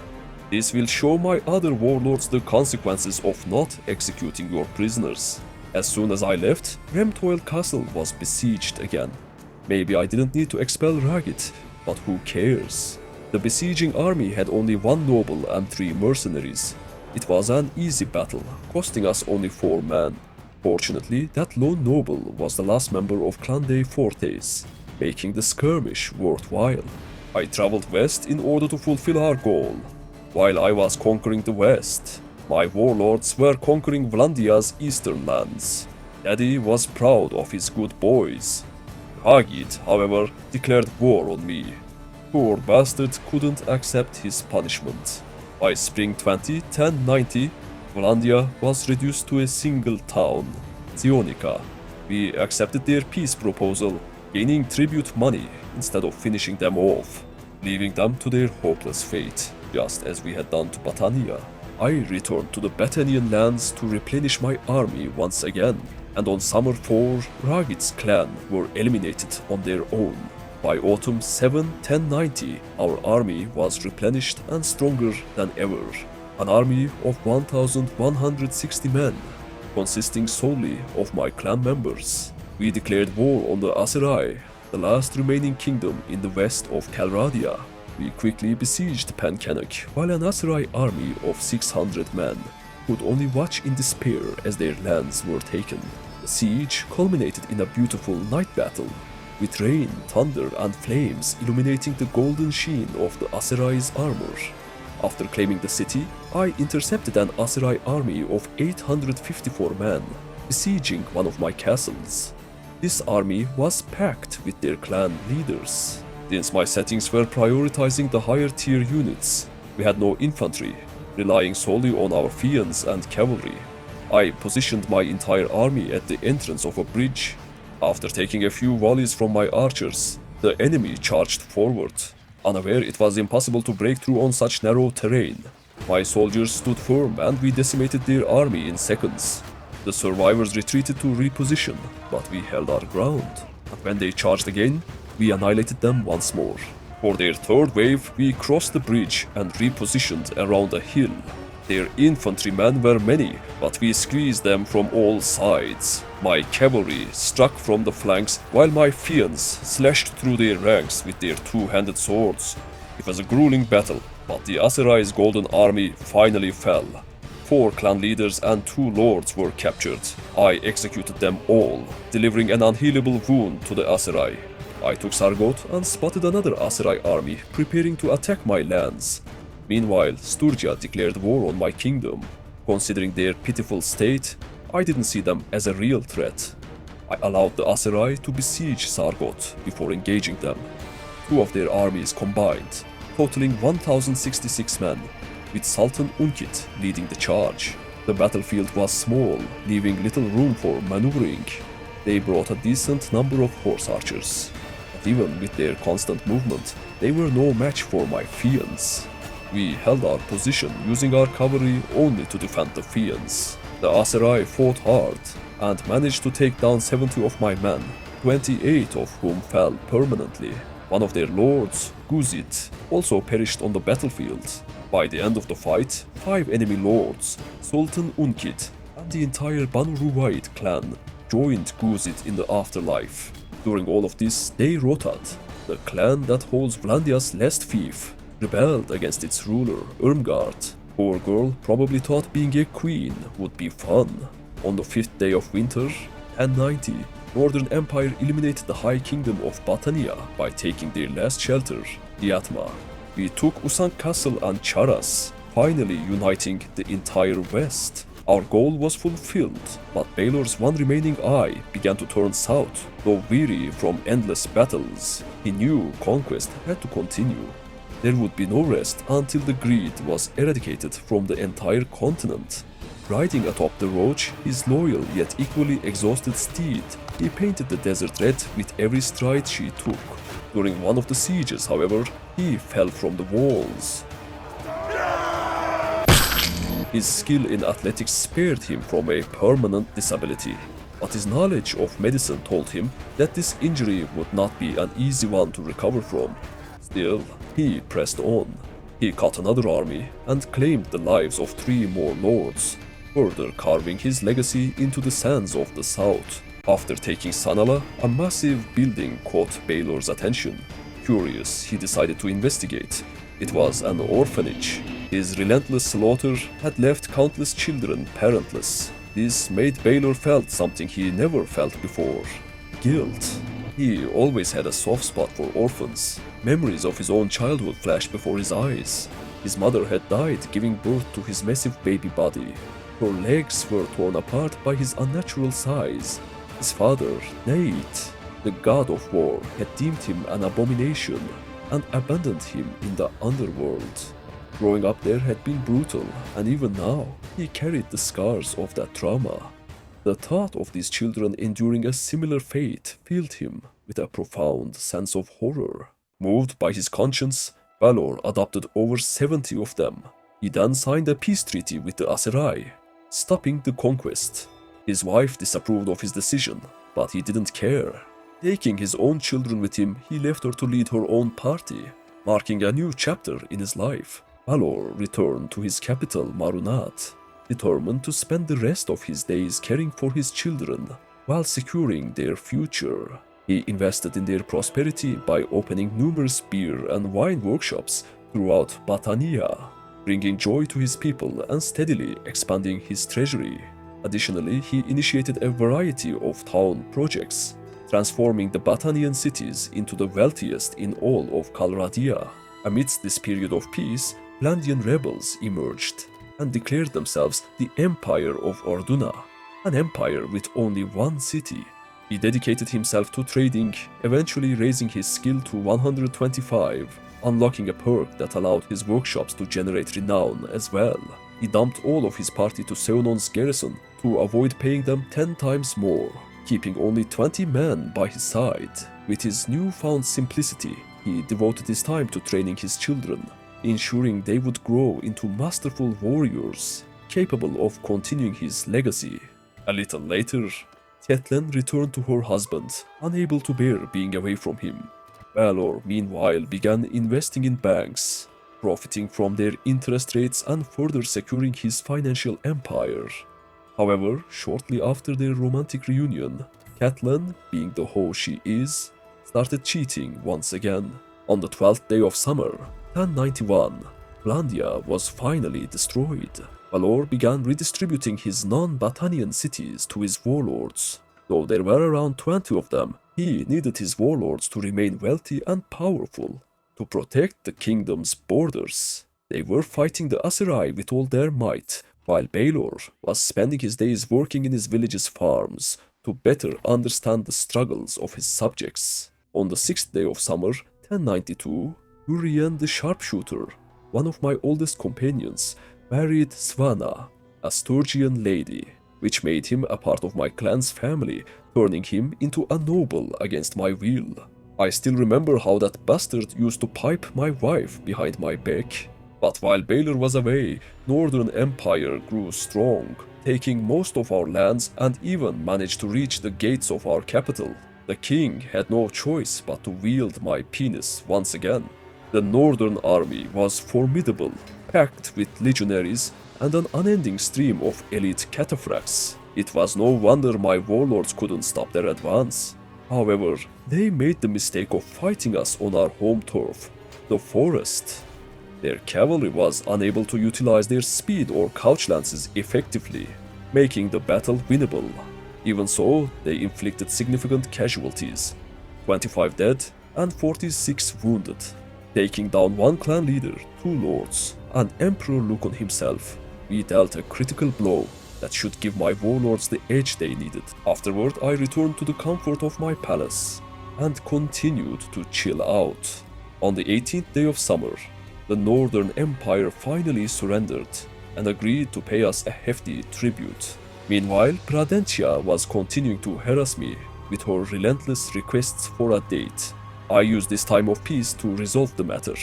This will show my other warlords the consequences of not executing your prisoners. As soon as I left, Remtoil Castle was besieged again. Maybe I didn't need to expel Ragged, but who cares? The besieging army had only 1 noble and 3 mercenaries. It was an easy battle, costing us only 4 men. Fortunately, that lone noble was the last member of Clan de Fortes, making the skirmish worthwhile. I traveled west in order to fulfill our goal. While I was conquering the west, my warlords were conquering Vlandia's eastern lands. Daddy was proud of his good boys. Ragged, however, declared war on me. Poor bastard couldn't accept his punishment. By spring 1090, Vlandia was reduced to a single town, Zionica. We accepted their peace proposal, gaining tribute money instead of finishing them off, leaving them to their hopeless fate, just as we had done to Battania. I returned to the Battanian lands to replenish my army once again, and on summer 4, Ragged's clan were eliminated on their own. By autumn 1090, our army was replenished and stronger than ever. An army of 1160 men, consisting solely of my clan members. We declared war on the Aserai, the last remaining kingdom in the west of Calradia. We quickly besieged Penkennock, while an Aserai army of 600 men could only watch in despair as their lands were taken. The siege culminated in a beautiful night battle, with rain, thunder, and flames illuminating the golden sheen of the Aserai's armor. After claiming the city, I intercepted an Aserai army of 854 men, besieging one of my castles. This army was packed with their clan leaders. Since my settings were prioritizing the higher tier units, we had no infantry, relying solely on our Fians and cavalry. I positioned my entire army at the entrance of a bridge. After taking a few volleys from my archers, the enemy charged forward. Unaware it was impossible to break through on such narrow terrain, my soldiers stood firm and we decimated their army in seconds. The survivors retreated to reposition, but we held our ground. And when they charged again, we annihilated them once more. For their third wave, we crossed the bridge and repositioned around a hill. Their infantrymen were many, but we squeezed them from all sides. My cavalry struck from the flanks, while my Fians slashed through their ranks with their two-handed swords. It was a grueling battle, but the Aserai's golden army finally fell. 4 clan leaders and 2 lords were captured. I executed them all, delivering an unhealable wound to the Aserai. I took Sargot and spotted another Aserai army preparing to attack my lands. Meanwhile, Sturgia declared war on my kingdom. Considering their pitiful state, I didn't see them as a real threat. I allowed the Aserai to besiege Sargot before engaging them. 2 of their armies combined, totaling 1066 men, with Sultan Unkit leading the charge. The battlefield was small, leaving little room for maneuvering. They brought a decent number of horse archers, but even with their constant movement, they were no match for my Fians. We held our position using our cavalry only to defend the Fians. The Aserai fought hard and managed to take down 70 of my men, 28 of whom fell permanently. One of their lords, Guzit, also perished on the battlefield. By the end of the fight, 5 enemy lords, Sultan Unkit, and the entire Banu Ruwaid clan joined Guzit in the afterlife. During all of this, they Rotat, the clan that holds Vlandia's last fief, rebelled against its ruler, Irmgard. Poor girl probably thought being a queen would be fun. On the 5th day of winter, 1090, Northern Empire eliminated the High Kingdom of Battania by taking their last shelter, Diatma. We took Usank Castle and Charas, finally uniting the entire West. Our goal was fulfilled, but Balor's one remaining eye began to turn south. Though weary from endless battles, he knew Conquest had to continue. There would be no rest until the greed was eradicated from the entire continent. Riding atop the roach, his loyal yet equally exhausted steed, he painted the desert red with every stride she took. During one of the sieges, however, he fell from the walls. His skill in athletics spared him from a permanent disability, but his knowledge of medicine told him that this injury would not be an easy one to recover from. Still, he pressed on. He cut another army and claimed the lives of 3 more lords, further carving his legacy into the sands of the south. After taking Sanala, a massive building caught Balor's attention. Curious, he decided to investigate. It was an orphanage. His relentless slaughter had left countless children parentless. This made Balor felt something he never felt before: guilt. He always had a soft spot for orphans. Memories of his own childhood flashed before his eyes. His mother had died giving birth to his massive baby body. Her legs were torn apart by his unnatural size. His father, Nate, the god of war, had deemed him an abomination and abandoned him in the underworld. Growing up there had been brutal, and even now, he carried the scars of that trauma. The thought of these children enduring a similar fate filled him with a profound sense of horror. Moved by his conscience, Balor adopted over 70 of them. He then signed a peace treaty with the Aserai, stopping the conquest. His wife disapproved of his decision, but he didn't care. Taking his own children with him, he left her to lead her own party, marking a new chapter in his life. Balor returned to his capital, Marunat, determined to spend the rest of his days caring for his children while securing their future. He invested in their prosperity by opening numerous beer and wine workshops throughout Battania, bringing joy to his people and steadily expanding his treasury. Additionally, he initiated a variety of town projects, transforming the Battanian cities into the wealthiest in all of Calradia. Amidst this period of peace, Blandian rebels emerged and declared themselves the Empire of Orduna, an empire with only one city. He dedicated himself to trading, eventually raising his skill to 125, unlocking a perk that allowed his workshops to generate renown as well. He dumped all of his party to Seonon's garrison to avoid paying them 10 times more, keeping only 20 men by his side. With his newfound simplicity, he devoted his time to training his children, ensuring they would grow into masterful warriors, capable of continuing his legacy. A little later, Catelyn returned to her husband, unable to bear being away from him. Balor, meanwhile, began investing in banks, profiting from their interest rates and further securing his financial empire. However, shortly after their romantic reunion, Catelyn, being the hoe she is, started cheating once again. On the 12th day of summer, 1091, Blandia was finally destroyed. Balor began redistributing his non-Battanian cities to his warlords. Though there were around 20 of them, he needed his warlords to remain wealthy and powerful to protect the kingdom's borders. They were fighting the Aserai with all their might, while Balor was spending his days working in his village's farms to better understand the struggles of his subjects. On the 6th day of summer, 1092, Urien the Sharpshooter, one of my oldest companions, married Svanna, a Sturgian lady, which made him a part of my clan's family, turning him into a noble against my will. I still remember how that bastard used to pipe my wife behind my back. But while Balor was away, Northern Empire grew strong, taking most of our lands and even managed to reach the gates of our capital. The king had no choice but to wield my penis once again. The Northern army was formidable, packed with legionaries and an unending stream of elite cataphracts. It was no wonder my warlords couldn't stop their advance. However, they made the mistake of fighting us on our home turf, the forest. Their cavalry was unable to utilize their speed or couch lances effectively, making the battle winnable. Even so, they inflicted significant casualties, 25 dead and 46 wounded, taking down one clan leader, 2 lords, and Emperor Lukon himself. We dealt a critical blow that should give my warlords the edge they needed. Afterward, I returned to the comfort of my palace and continued to chill out. On the 18th day of summer, the Northern Empire finally surrendered, and agreed to pay us a hefty tribute. Meanwhile, Pradentia was continuing to harass me with her relentless requests for a date. I used this time of peace to resolve the matter,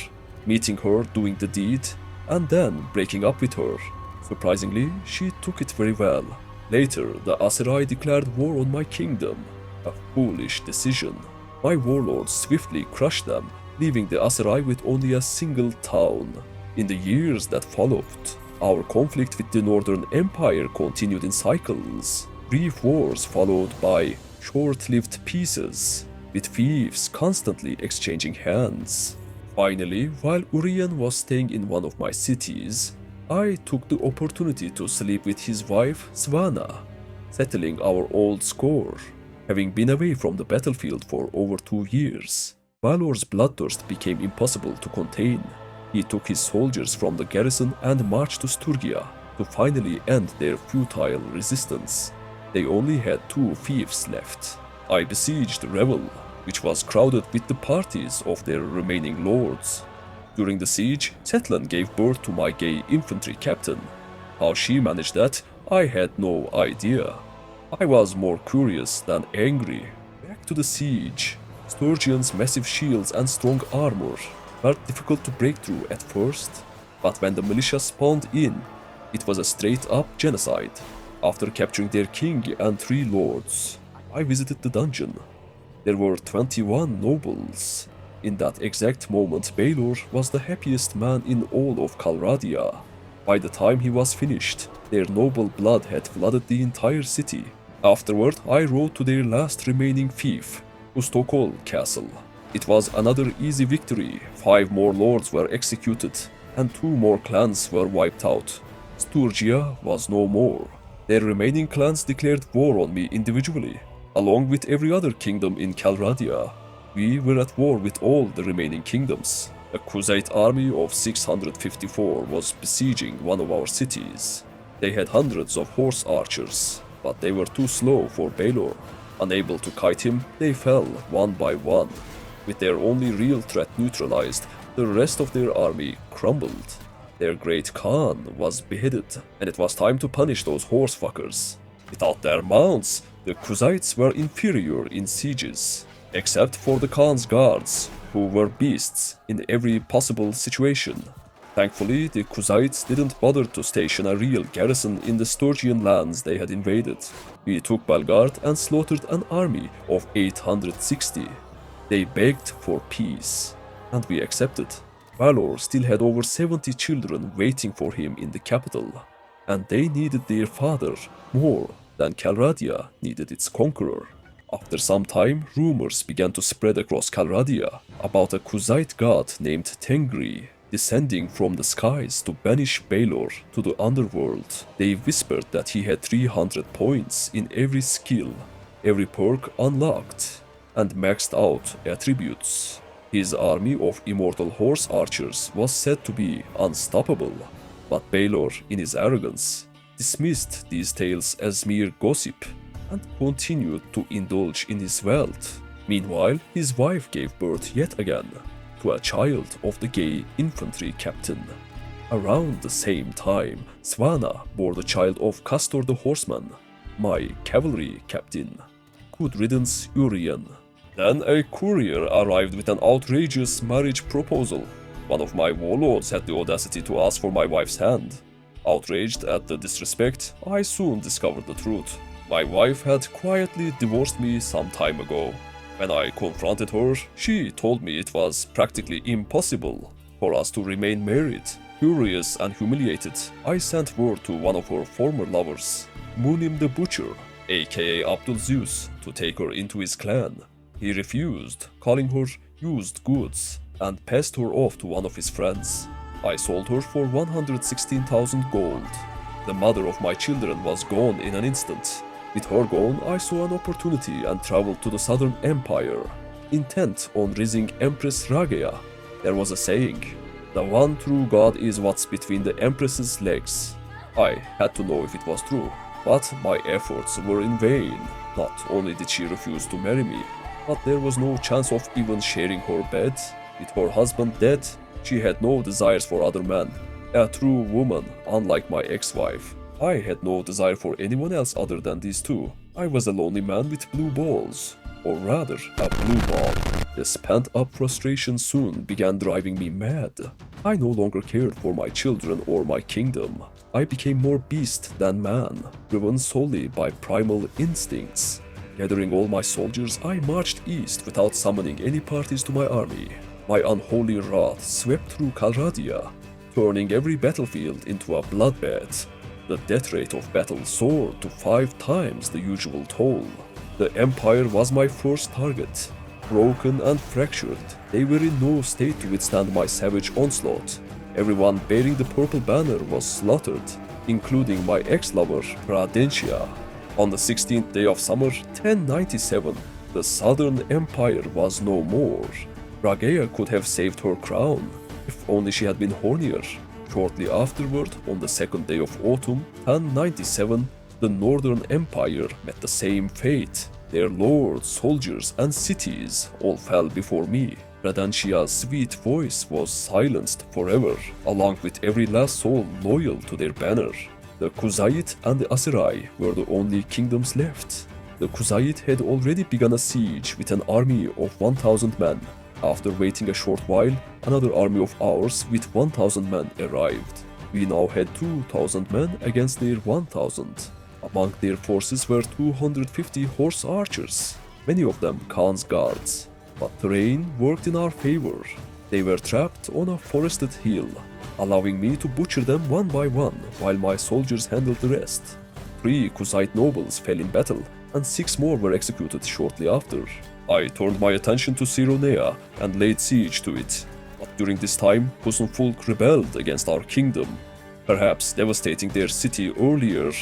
meeting her, doing the deed, and then breaking up with her. Surprisingly, she took it very well. Later, the Aserai declared war on my kingdom. A foolish decision. My warlords swiftly crushed them, leaving the Aserai with only a single town. In the years that followed, our conflict with the Northern Empire continued in cycles. Brief wars followed by short-lived peaces, with fiefs constantly exchanging hands. Finally, while Urian was staying in one of my cities, I took the opportunity to sleep with his wife, Svana, settling our old score. Having been away from the battlefield for over 2 years, Balor's bloodthirst became impossible to contain. He took his soldiers from the garrison and marched to Sturgia to finally end their futile resistance. They only had 2 fiefs left. I besieged Revel, which was crowded with the parties of their remaining lords. During the siege, Setlan gave birth to my gay infantry captain. How she managed that, I had no idea. I was more curious than angry. Back to the siege. Sturgian's massive shields and strong armor were difficult to break through at first, but when the militia spawned in, it was a straight-up genocide. After capturing their king and 3 lords, I visited the dungeon. There were 21 nobles. In that exact moment, Balor was the happiest man in all of Calradia. By the time he was finished, their noble blood had flooded the entire city. Afterward, I rode to their last remaining fief, Ustokol Castle. It was another easy victory. 5 more lords were executed, and 2 more clans were wiped out. Sturgia was no more. Their remaining clans declared war on me individually, along with every other kingdom in Calradia. We were at war with all the remaining kingdoms. A Khuzait army of 654 was besieging one of our cities. They had hundreds of horse archers, but they were too slow for Balor. Unable to kite him, they fell one by one. With their only real threat neutralized, the rest of their army crumbled. Their great Khan was beheaded, and it was time to punish those horse fuckers. Without their mounts, the Khuzaits were inferior in sieges, except for the Khan's guards, who were beasts in every possible situation. Thankfully, the Khuzaits didn't bother to station a real garrison in the Sturgian lands they had invaded. We took Belgard and slaughtered an army of 860. They begged for peace, and we accepted. Balor still had over 70 children waiting for him in the capital, and they needed their father more than Calradia needed its conqueror. After some time, rumors began to spread across Calradia about a Khuzait god named Tengri descending from the skies to banish Balor to the underworld. They whispered that he had 300 points in every skill, every perk unlocked, and maxed out attributes. His army of immortal horse archers was said to be unstoppable, but Balor, in his arrogance, dismissed these tales as mere gossip and continued to indulge in his wealth. Meanwhile, his wife gave birth yet again to a child of the gay infantry captain. Around the same time, Svana bore the child of Castor the horseman, my cavalry captain. Good riddance, Urian. Then a courier arrived with an outrageous marriage proposal. One of my warlords had the audacity to ask for my wife's hand. Outraged at the disrespect, I soon discovered the truth. My wife had quietly divorced me some time ago. When I confronted her, she told me it was practically impossible for us to remain married. Furious and humiliated, I sent word to one of her former lovers, Munim the Butcher, aka Abdul Zeus, to take her into his clan. He refused, calling her used goods, and passed her off to one of his friends. I sold her for 116,000 gold. The mother of my children was gone in an instant. With her gone, I saw an opportunity and traveled to the Southern Empire, intent on raising Empress Ragea. There was a saying, the one true god is what's between the Empress's legs. I had to know if it was true, but my efforts were in vain. Not only did she refuse to marry me, but there was no chance of even sharing her bed. With her husband dead, she had no desires for other men. A true woman, unlike my ex-wife. I had no desire for anyone else other than these two. I was a lonely man with blue balls. Or rather, a blue ball. The spent-up frustration soon began driving me mad. I no longer cared for my children or my kingdom. I became more beast than man, driven solely by primal instincts. Gathering all my soldiers, I marched east without summoning any parties to my army. My unholy wrath swept through Calradia, turning every battlefield into a bloodbath. The death rate of battle soared to 5 times the usual toll. The Empire was my first target. Broken and fractured, they were in no state to withstand my savage onslaught. Everyone bearing the purple banner was slaughtered, including my ex-lover, Pradentia. On the 16th day of summer, 1097, the Southern Empire was no more. Ragea could have saved her crown, if only she had been hornier. Shortly afterward, on the 2nd day of autumn, 1097, the Northern Empire met the same fate. Their lords, soldiers, and cities all fell before me. Pradentia's sweet voice was silenced forever, along with every last soul loyal to their banner. The Kuzait and the Aserai were the only kingdoms left. The Kuzait had already begun a siege with an army of 1,000 men. After waiting a short while, another army of ours with 1,000 men arrived. We now had 2,000 men against their 1,000. Among their forces were 250 horse archers, many of them Khan's guards. But terrain worked in our favor. They were trapped on a forested hill, allowing me to butcher them one by one while my soldiers handled the rest. 3 Kuzite nobles fell in battle, and 6 more were executed shortly after. I turned my attention to Sironea and laid siege to it. But during this time, Kusunfulk rebelled against our kingdom. Perhaps devastating their city earlier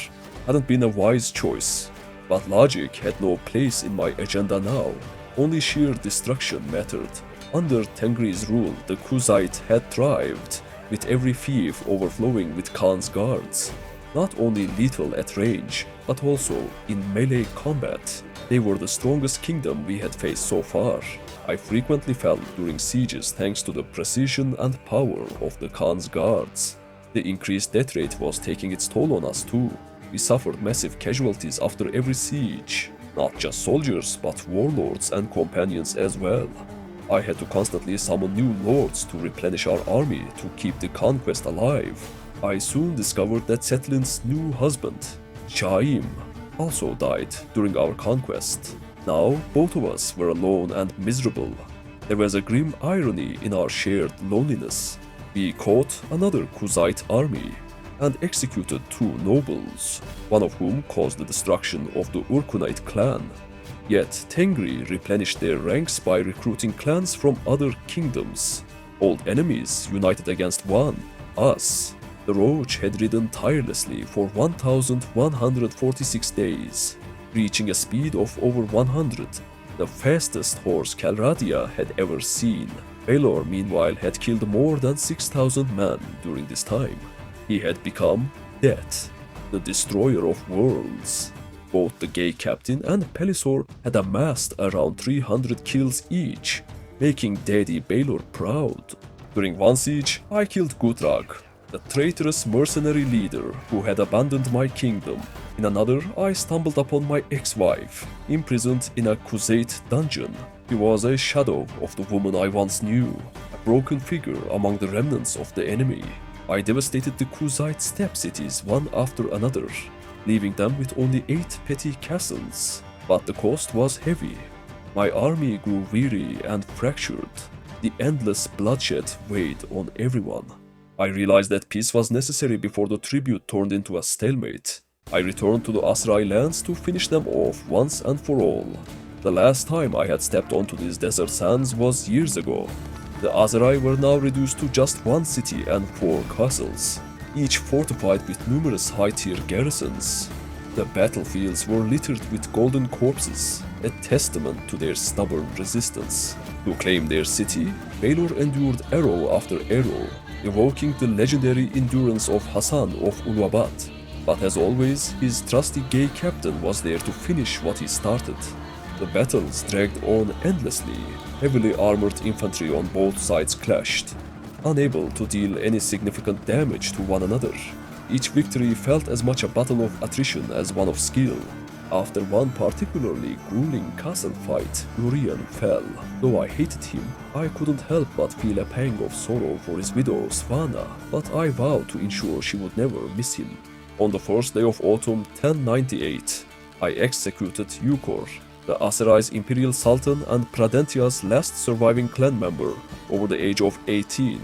hadn't been a wise choice, but logic had no place in my agenda now. Only sheer destruction mattered. Under Tengri's rule, the Kuzite had thrived, with every fief overflowing with Khan's guards. Not only lethal at range, but also in melee combat. They were the strongest kingdom we had faced so far. I frequently fell during sieges thanks to the precision and power of the Khan's guards. The increased death rate was taking its toll on us too. We suffered massive casualties after every siege. Not just soldiers, but warlords and companions as well. I had to constantly summon new lords to replenish our army to keep the Conquest alive. I soon discovered that Setlin's new husband, Shaim, also died during our conquest. Now both of us were alone and miserable. There was a grim irony in our shared loneliness. We caught another Kuzite army and executed 2 nobles, one of whom caused the destruction of the Urkunite clan. Yet Tengri replenished their ranks by recruiting clans from other kingdoms. Old enemies united against one, us. The Roach had ridden tirelessly for 1,146 days, reaching a speed of over 100, the fastest horse Calradia had ever seen. Balor, meanwhile, had killed more than 6,000 men during this time. He had become Death, the destroyer of worlds. Both the gay captain and Pelisor had amassed around 300 kills each, making Daddy Balor proud. During one siege, I killed Gutrag, the traitorous mercenary leader who had abandoned my kingdom. In another, I stumbled upon my ex-wife, imprisoned in a Kuzate dungeon. She was a shadow of the woman I once knew, a broken figure among the remnants of the enemy. I devastated the Kuzite steppe cities one after another, leaving them with only 8 petty castles. But the cost was heavy. My army grew weary and fractured. The endless bloodshed weighed on everyone. I realized that peace was necessary before the tribute turned into a stalemate. I returned to the Asrai lands to finish them off once and for all. The last time I had stepped onto these desert sands was years ago. The Aserai were now reduced to just 1 city and 4 castles, each fortified with numerous high-tier garrisons. The battlefields were littered with golden corpses, a testament to their stubborn resistance. To claim their city, Balor endured arrow after arrow, evoking the legendary endurance of Hassan of Uluabat. But as always, his trusty gay captain was there to finish what he started. The battles dragged on endlessly. Heavily armored infantry on both sides clashed. unable to deal any significant damage to one another. Each victory felt as much a battle of attrition as one of skill. After one particularly grueling castle fight, Urian fell. Though I hated him, I couldn't help but feel a pang of sorrow for his widow Svanna, but I vowed to ensure she would never miss him. On the first day of autumn 1098, I executed Yukor, the Aserai's Imperial Sultan and Pradentia's last surviving clan member, over the age of 18.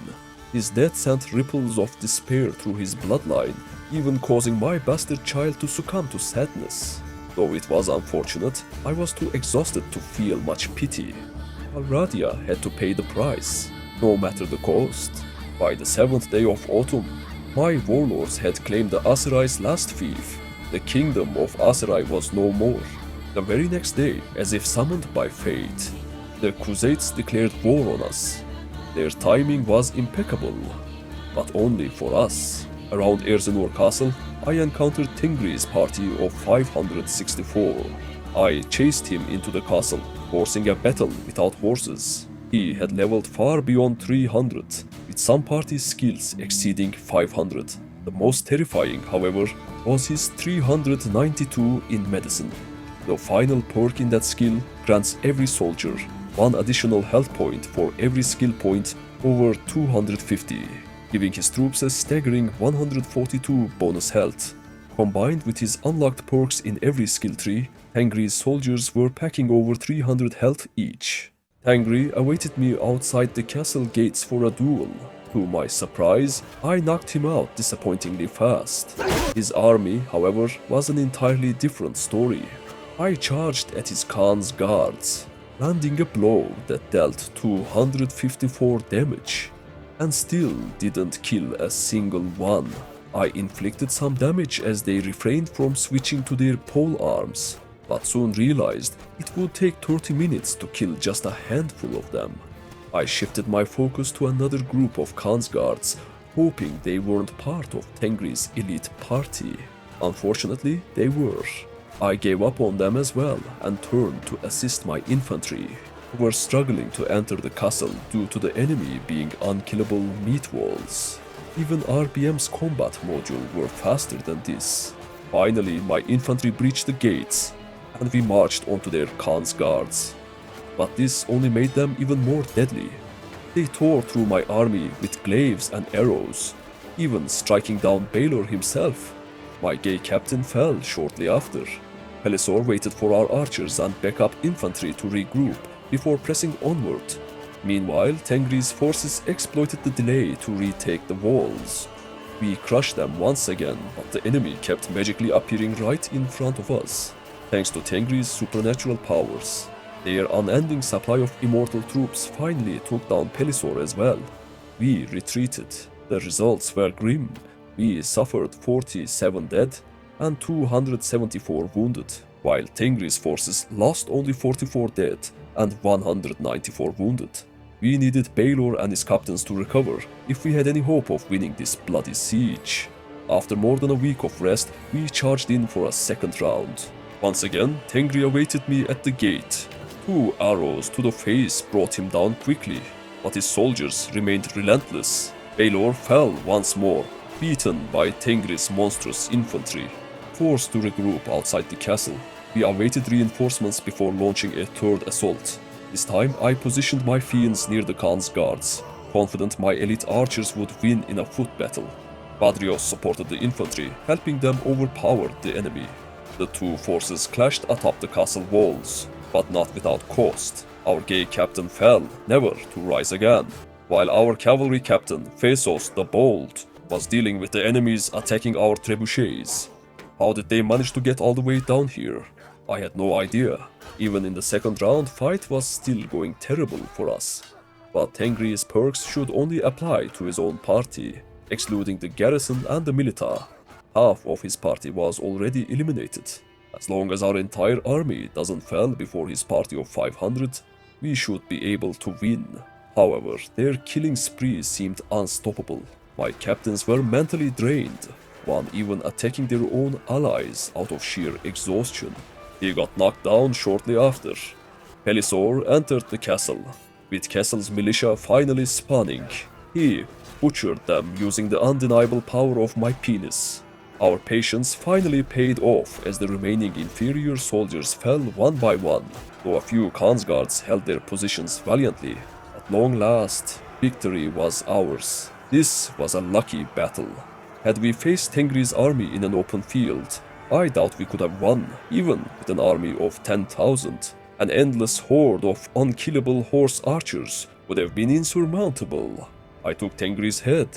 His death sent ripples of despair through his bloodline, even causing my bastard child to succumb to sadness. Though it was unfortunate, I was too exhausted to feel much pity. Calradia had to pay the price, no matter the cost. By the 7th day of autumn, my warlords had claimed the Aserai's last fief. The kingdom of Aserai was no more. The very next day, as if summoned by fate, the Crusades declared war on us. Their timing was impeccable, but only for us. Around Erzenur Castle, I encountered Tengri's party of 564. I chased him into the castle, forcing a battle without horses. He had leveled far beyond 300, with some party skills exceeding 500. The most terrifying, however, was his 392 in medicine. The final perk in that skill grants every soldier one additional health point for every skill point over 250. Giving his troops a staggering 142 bonus health. Combined with his unlocked perks in every skill tree, Tengri's soldiers were packing over 300 health each. Tengri awaited me outside the castle gates for a duel. To my surprise, I knocked him out disappointingly fast. His army, however, was an entirely different story. I charged at his Khan's guards, landing a blow that dealt 254 damage. And still didn't kill a single one. I inflicted some damage as they refrained from switching to their pole arms, but soon realized it would take 30 minutes to kill just a handful of them. I shifted my focus to another group of Khan's guards, hoping they weren't part of Tengri's elite party. Unfortunately, they were. I gave up on them as well and turned to assist my infantry, who were struggling to enter the castle due to the enemy being unkillable meat walls. Even RBM's combat module were faster than this. Finally, my infantry breached the gates, and we marched onto their Khan's guards. But this only made them even more deadly. They tore through my army with glaives and arrows, even striking down Balor himself. My gay captain fell shortly after. Pelisor waited for our archers and backup infantry to regroup before pressing onward. Meanwhile, Tengri's forces exploited the delay to retake the walls. We crushed them once again, but the enemy kept magically appearing right in front of us, thanks to Tengri's supernatural powers. Their unending supply of immortal troops finally took down Pelisor as well. We retreated. The results were grim. We suffered 47 dead and 274 wounded, while Tengri's forces lost only 44 dead and 194 wounded. We needed Balor and his captains to recover if we had any hope of winning this bloody siege. After more than a week of rest, we charged in for a second round. Once again, Tengri awaited me at the gate. 2 arrows to the face brought him down quickly, but his soldiers remained relentless. Balor fell once more, beaten by Tengri's monstrous infantry. Forced to regroup outside the castle, we awaited reinforcements before launching a third assault. This time I positioned my fiends near the Khan's guards, confident my elite archers would win in a foot battle. Badrios supported the infantry, helping them overpower the enemy. The two forces clashed atop the castle walls, but not without cost. Our gay captain fell, never to rise again, while our cavalry captain, Phaesos the Bold, was dealing with the enemies attacking our trebuchets. How did they manage to get all the way down here? I had no idea. Even in the second round, fight was still going terrible for us. But Tengri's perks should only apply to his own party, excluding the garrison and the militia. Half of his party was already eliminated. As long as our entire army doesn't fall before his party of 500, we should be able to win. However, their killing spree seemed unstoppable. My captains were mentally drained, one even attacking their own allies out of sheer exhaustion. He got knocked down shortly after. Pelisor entered the castle, with castle's militia finally spawning. He butchered them using the undeniable power of my penis. Our patience finally paid off as the remaining inferior soldiers fell one by one, though a few Khan's guards held their positions valiantly. At long last, victory was ours. This was a lucky battle. Had we faced Tengri's army in an open field, I doubt we could have won, even with an army of 10,000. An endless horde of unkillable horse archers would have been insurmountable. I took Tengri's head.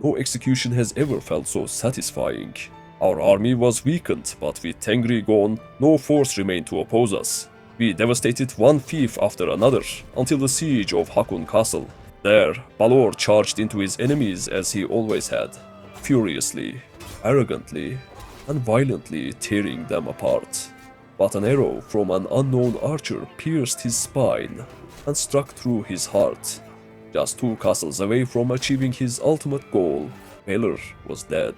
No execution has ever felt so satisfying. Our army was weakened, but with Tengri gone, no force remained to oppose us. We devastated one fief after another, until the siege of Hakun Castle. There, Balor charged into his enemies as he always had, furiously, arrogantly, and violently tearing them apart. But an arrow from an unknown archer pierced his spine and struck through his heart. Just 2 castles away from achieving his ultimate goal, Balor was dead.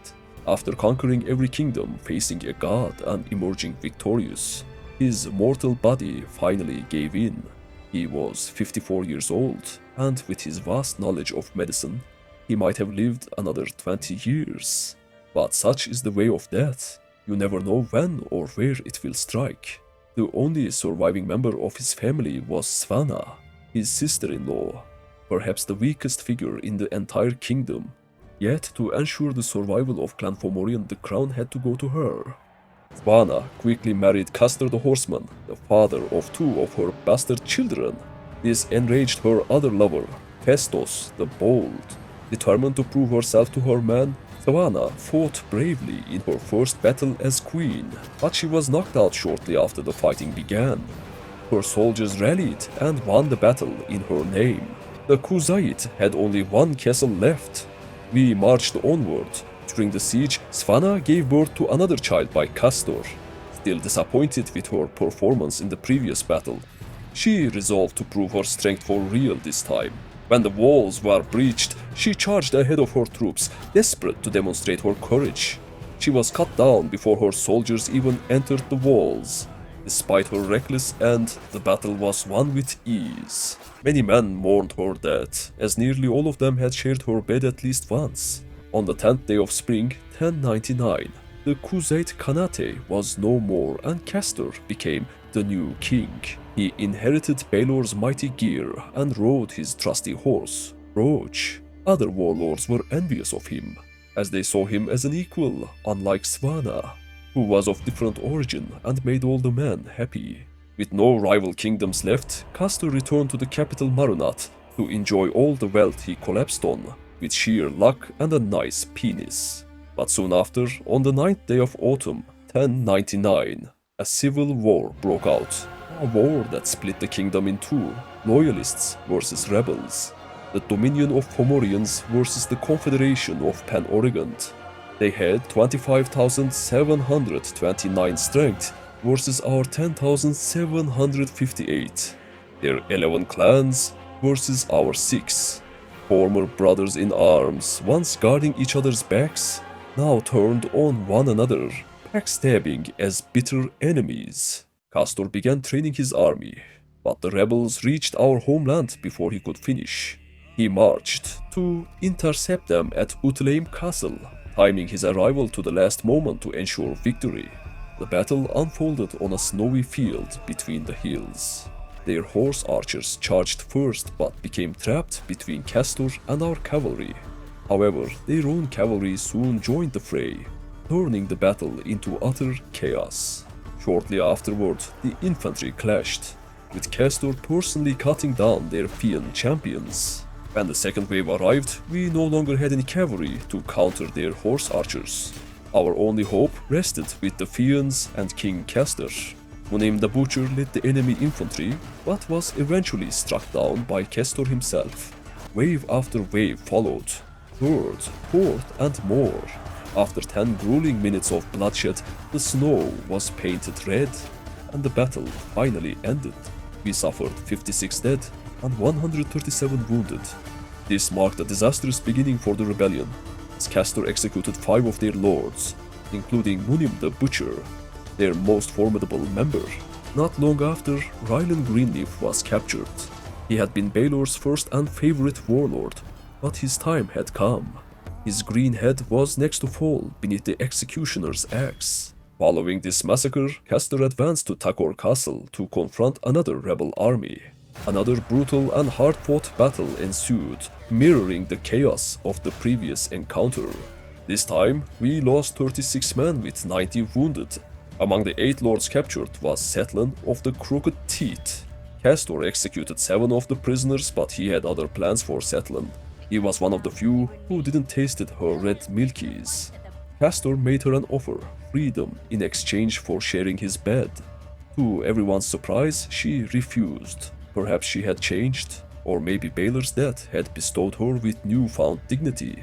After conquering every kingdom, facing a god and emerging victorious, his mortal body finally gave in. He was 54 years old, and with his vast knowledge of medicine, he might have lived another 20 years. But such is the way of death. You never know when or where it will strike. The only surviving member of his family was Svanna, his sister-in-law, perhaps the weakest figure in the entire kingdom. Yet to ensure the survival of Clan Fomorian, the crown had to go to her. Svanna quickly married Castor the Horseman, the father of 2 of her bastard children. This enraged her other lover, Festos the Bold. Determined to prove herself to her man, Svanna fought bravely in her first battle as queen, but she was knocked out shortly after the fighting began. Her soldiers rallied and won the battle in her name. The Kuzait had only 1 castle left. We marched onward. During the siege, Svanna gave birth to another child by Castor. Still disappointed with her performance in the previous battle, she resolved to prove her strength for real this time. When the walls were breached, she charged ahead of her troops, desperate to demonstrate her courage. She was cut down before her soldiers even entered the walls. Despite her reckless end, the battle was won with ease. Many men mourned her death, as nearly all of them had shared her bed at least once. On the 10th day of spring, 1099, the Kuzait Khanate was no more and Castor became the new king. He inherited Balor's mighty gear and rode his trusty horse, Roach. Other warlords were envious of him, as they saw him as an equal, unlike Svanna, who was of different origin and made all the men happy. With no rival kingdoms left, Castor returned to the capital Marunat to enjoy all the wealth he collapsed on, with sheer luck and a nice penis. But soon after, on the 9th day of autumn, 1099, a civil war broke out. A war that split the kingdom in 2, loyalists versus rebels. The dominion of Fomorians versus the confederation of Pan-Oregont. They had 25,729 strength versus our 10,758. Their 11 clans versus our 6. Former brothers in arms, once guarding each other's backs, now turned on one another, backstabbing as bitter enemies. Castor began training his army, but the rebels reached our homeland before he could finish. He marched to intercept them at Utleim Castle, timing his arrival to the last moment to ensure victory. The battle unfolded on a snowy field between the hills. Their horse archers charged first but became trapped between Castor and our cavalry. However, their own cavalry soon joined the fray, turning the battle into utter chaos. Shortly afterward, the infantry clashed, with Castor personally cutting down their Fian champions. When the second wave arrived, we no longer had any cavalry to counter their horse archers. Our only hope rested with the Fians and King Castor. Munim the Butcher led the enemy infantry, but was eventually struck down by Castor himself. Wave after wave followed, third, fourth, and more. After 10 grueling minutes of bloodshed, the snow was painted red, and the battle finally ended. We suffered 56 dead and 137 wounded. This marked a disastrous beginning for the rebellion, as Castor executed 5 of their lords, including Munim the Butcher, their most formidable member. Not long after, Rylan Greenleaf was captured. He had been Balor's first and favorite warlord, But his time had come. His green head was next to fall beneath the executioner's axe. Following this massacre, Castor advanced to Takor Castle to confront another rebel army. Another brutal and hard-fought battle ensued, mirroring the chaos of the previous encounter. This time, we lost 36 men with 90 wounded. Among the 8 lords captured was Setlan of the Crooked Teeth. Castor executed 7 of the prisoners, but he had other plans for Setlan. He was one of the few who didn't tasted her red milkies. Castor made her an offer, freedom, in exchange for sharing his bed. To everyone's surprise, she refused. Perhaps she had changed, or maybe Balor's death had bestowed her with newfound dignity.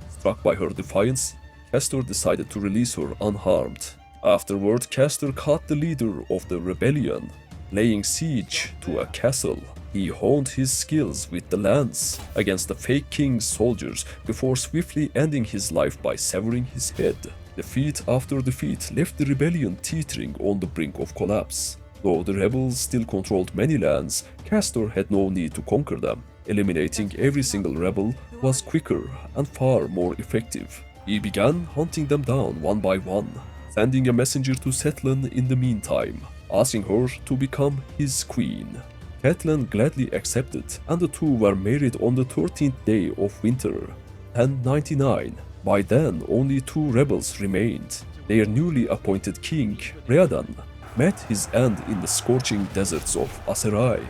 Struck by her defiance, Castor decided to release her unharmed. Afterward, Castor caught the leader of the rebellion, laying siege to a castle. He honed his skills with the lance against the fake king's soldiers before swiftly ending his life by severing his head. Defeat after defeat left the rebellion teetering on the brink of collapse. Though the rebels still controlled many lands, Castor had no need to conquer them. Eliminating every single rebel was quicker and far more effective. He began hunting them down one by one, sending a messenger to Setlan in the meantime, asking her to become his queen. Catelyn gladly accepted, and the two were married on the 13th day of winter, 1099. By then, only 2 rebels remained. Their newly appointed king, Rheadan, met his end in the scorching deserts of Aserai.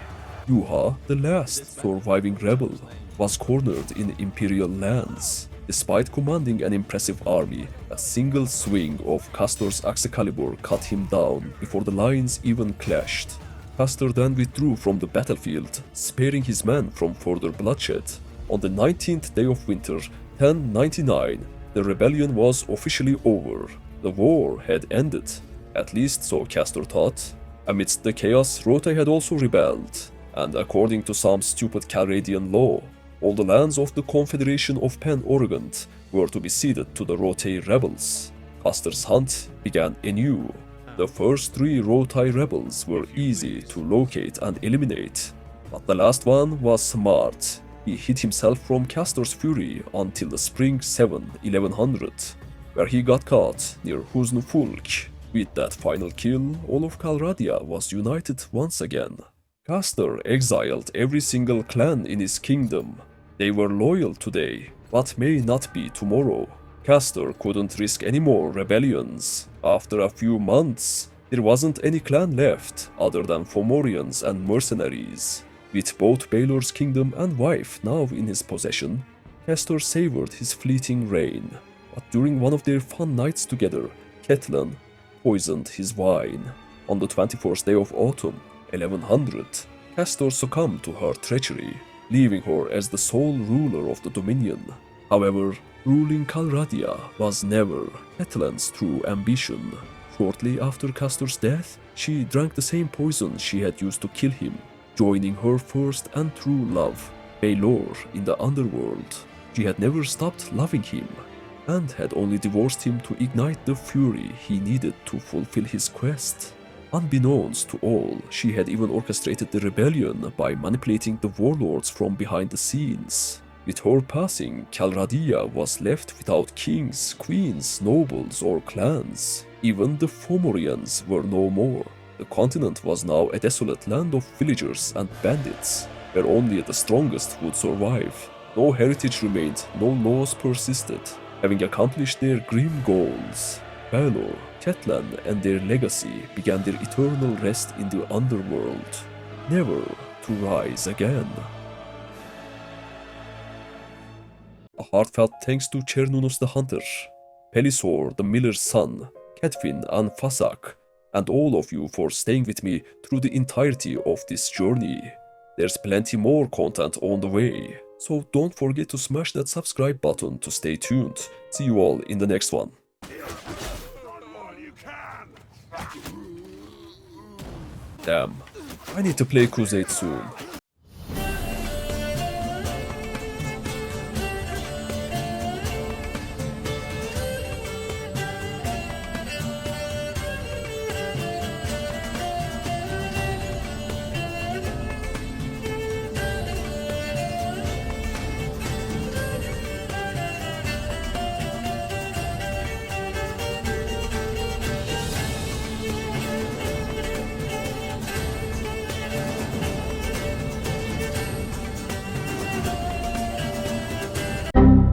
Yuha, the last surviving rebel, was cornered in imperial lands. Despite commanding an impressive army, a single swing of Castor's Excalibur cut him down before the lines even clashed. Castor then withdrew from the battlefield, sparing his men from further bloodshed. On the 19th day of winter, 1099, the rebellion was officially over. The war had ended, at least so Castor thought. Amidst the chaos, Rotai had also rebelled, and according to some stupid Calradian law, all the lands of the Confederation of Pen-Organt were to be ceded to the Rotai rebels. Castor's hunt began anew. The first 3 Rotai rebels were easy to locate and eliminate, but the last one was smart. He hid himself from Castor's fury until the spring 1100, where he got caught near Husnufulk. With that final kill, all of Calradia was united once again. Castor exiled every single clan in his kingdom. They were loyal today, but may not be tomorrow. Castor couldn't risk any more rebellions. After a few months, there wasn't any clan left other than Fomorians and mercenaries. With both Balor's kingdom and wife now in his possession, Castor savored his fleeting reign. But during one of their fun nights together, Catelyn poisoned his wine. On the 21st day of autumn, 1100, Castor succumbed to her treachery, leaving her as the sole ruler of the Dominion. However, ruling Calradia was never Catelyn's true ambition. Shortly after Castor's death, she drank the same poison she had used to kill him, joining her first and true love, Balor, in the underworld. She had never stopped loving him, and had only divorced him to ignite the fury he needed to fulfill his quest. Unbeknownst to all, she had even orchestrated the rebellion by manipulating the warlords from behind the scenes. With her passing, Calradia was left without kings, queens, nobles, or clans. Even the Fomorians were no more. The continent was now a desolate land of villagers and bandits, where only the strongest would survive. No heritage remained, no laws persisted. Having accomplished their grim goals, Balor, Catelyn, and their legacy began their eternal rest in the underworld, never to rise again. A heartfelt thanks to Cernunnos the Hunter, Pelisor the Miller's son, Catfin and Fasak, and all of you for staying with me through the entirety of this journey. There's plenty more content on the way, so don't forget to smash that subscribe button to stay tuned. See you all in the next one. Damn, I need to play Crusade soon.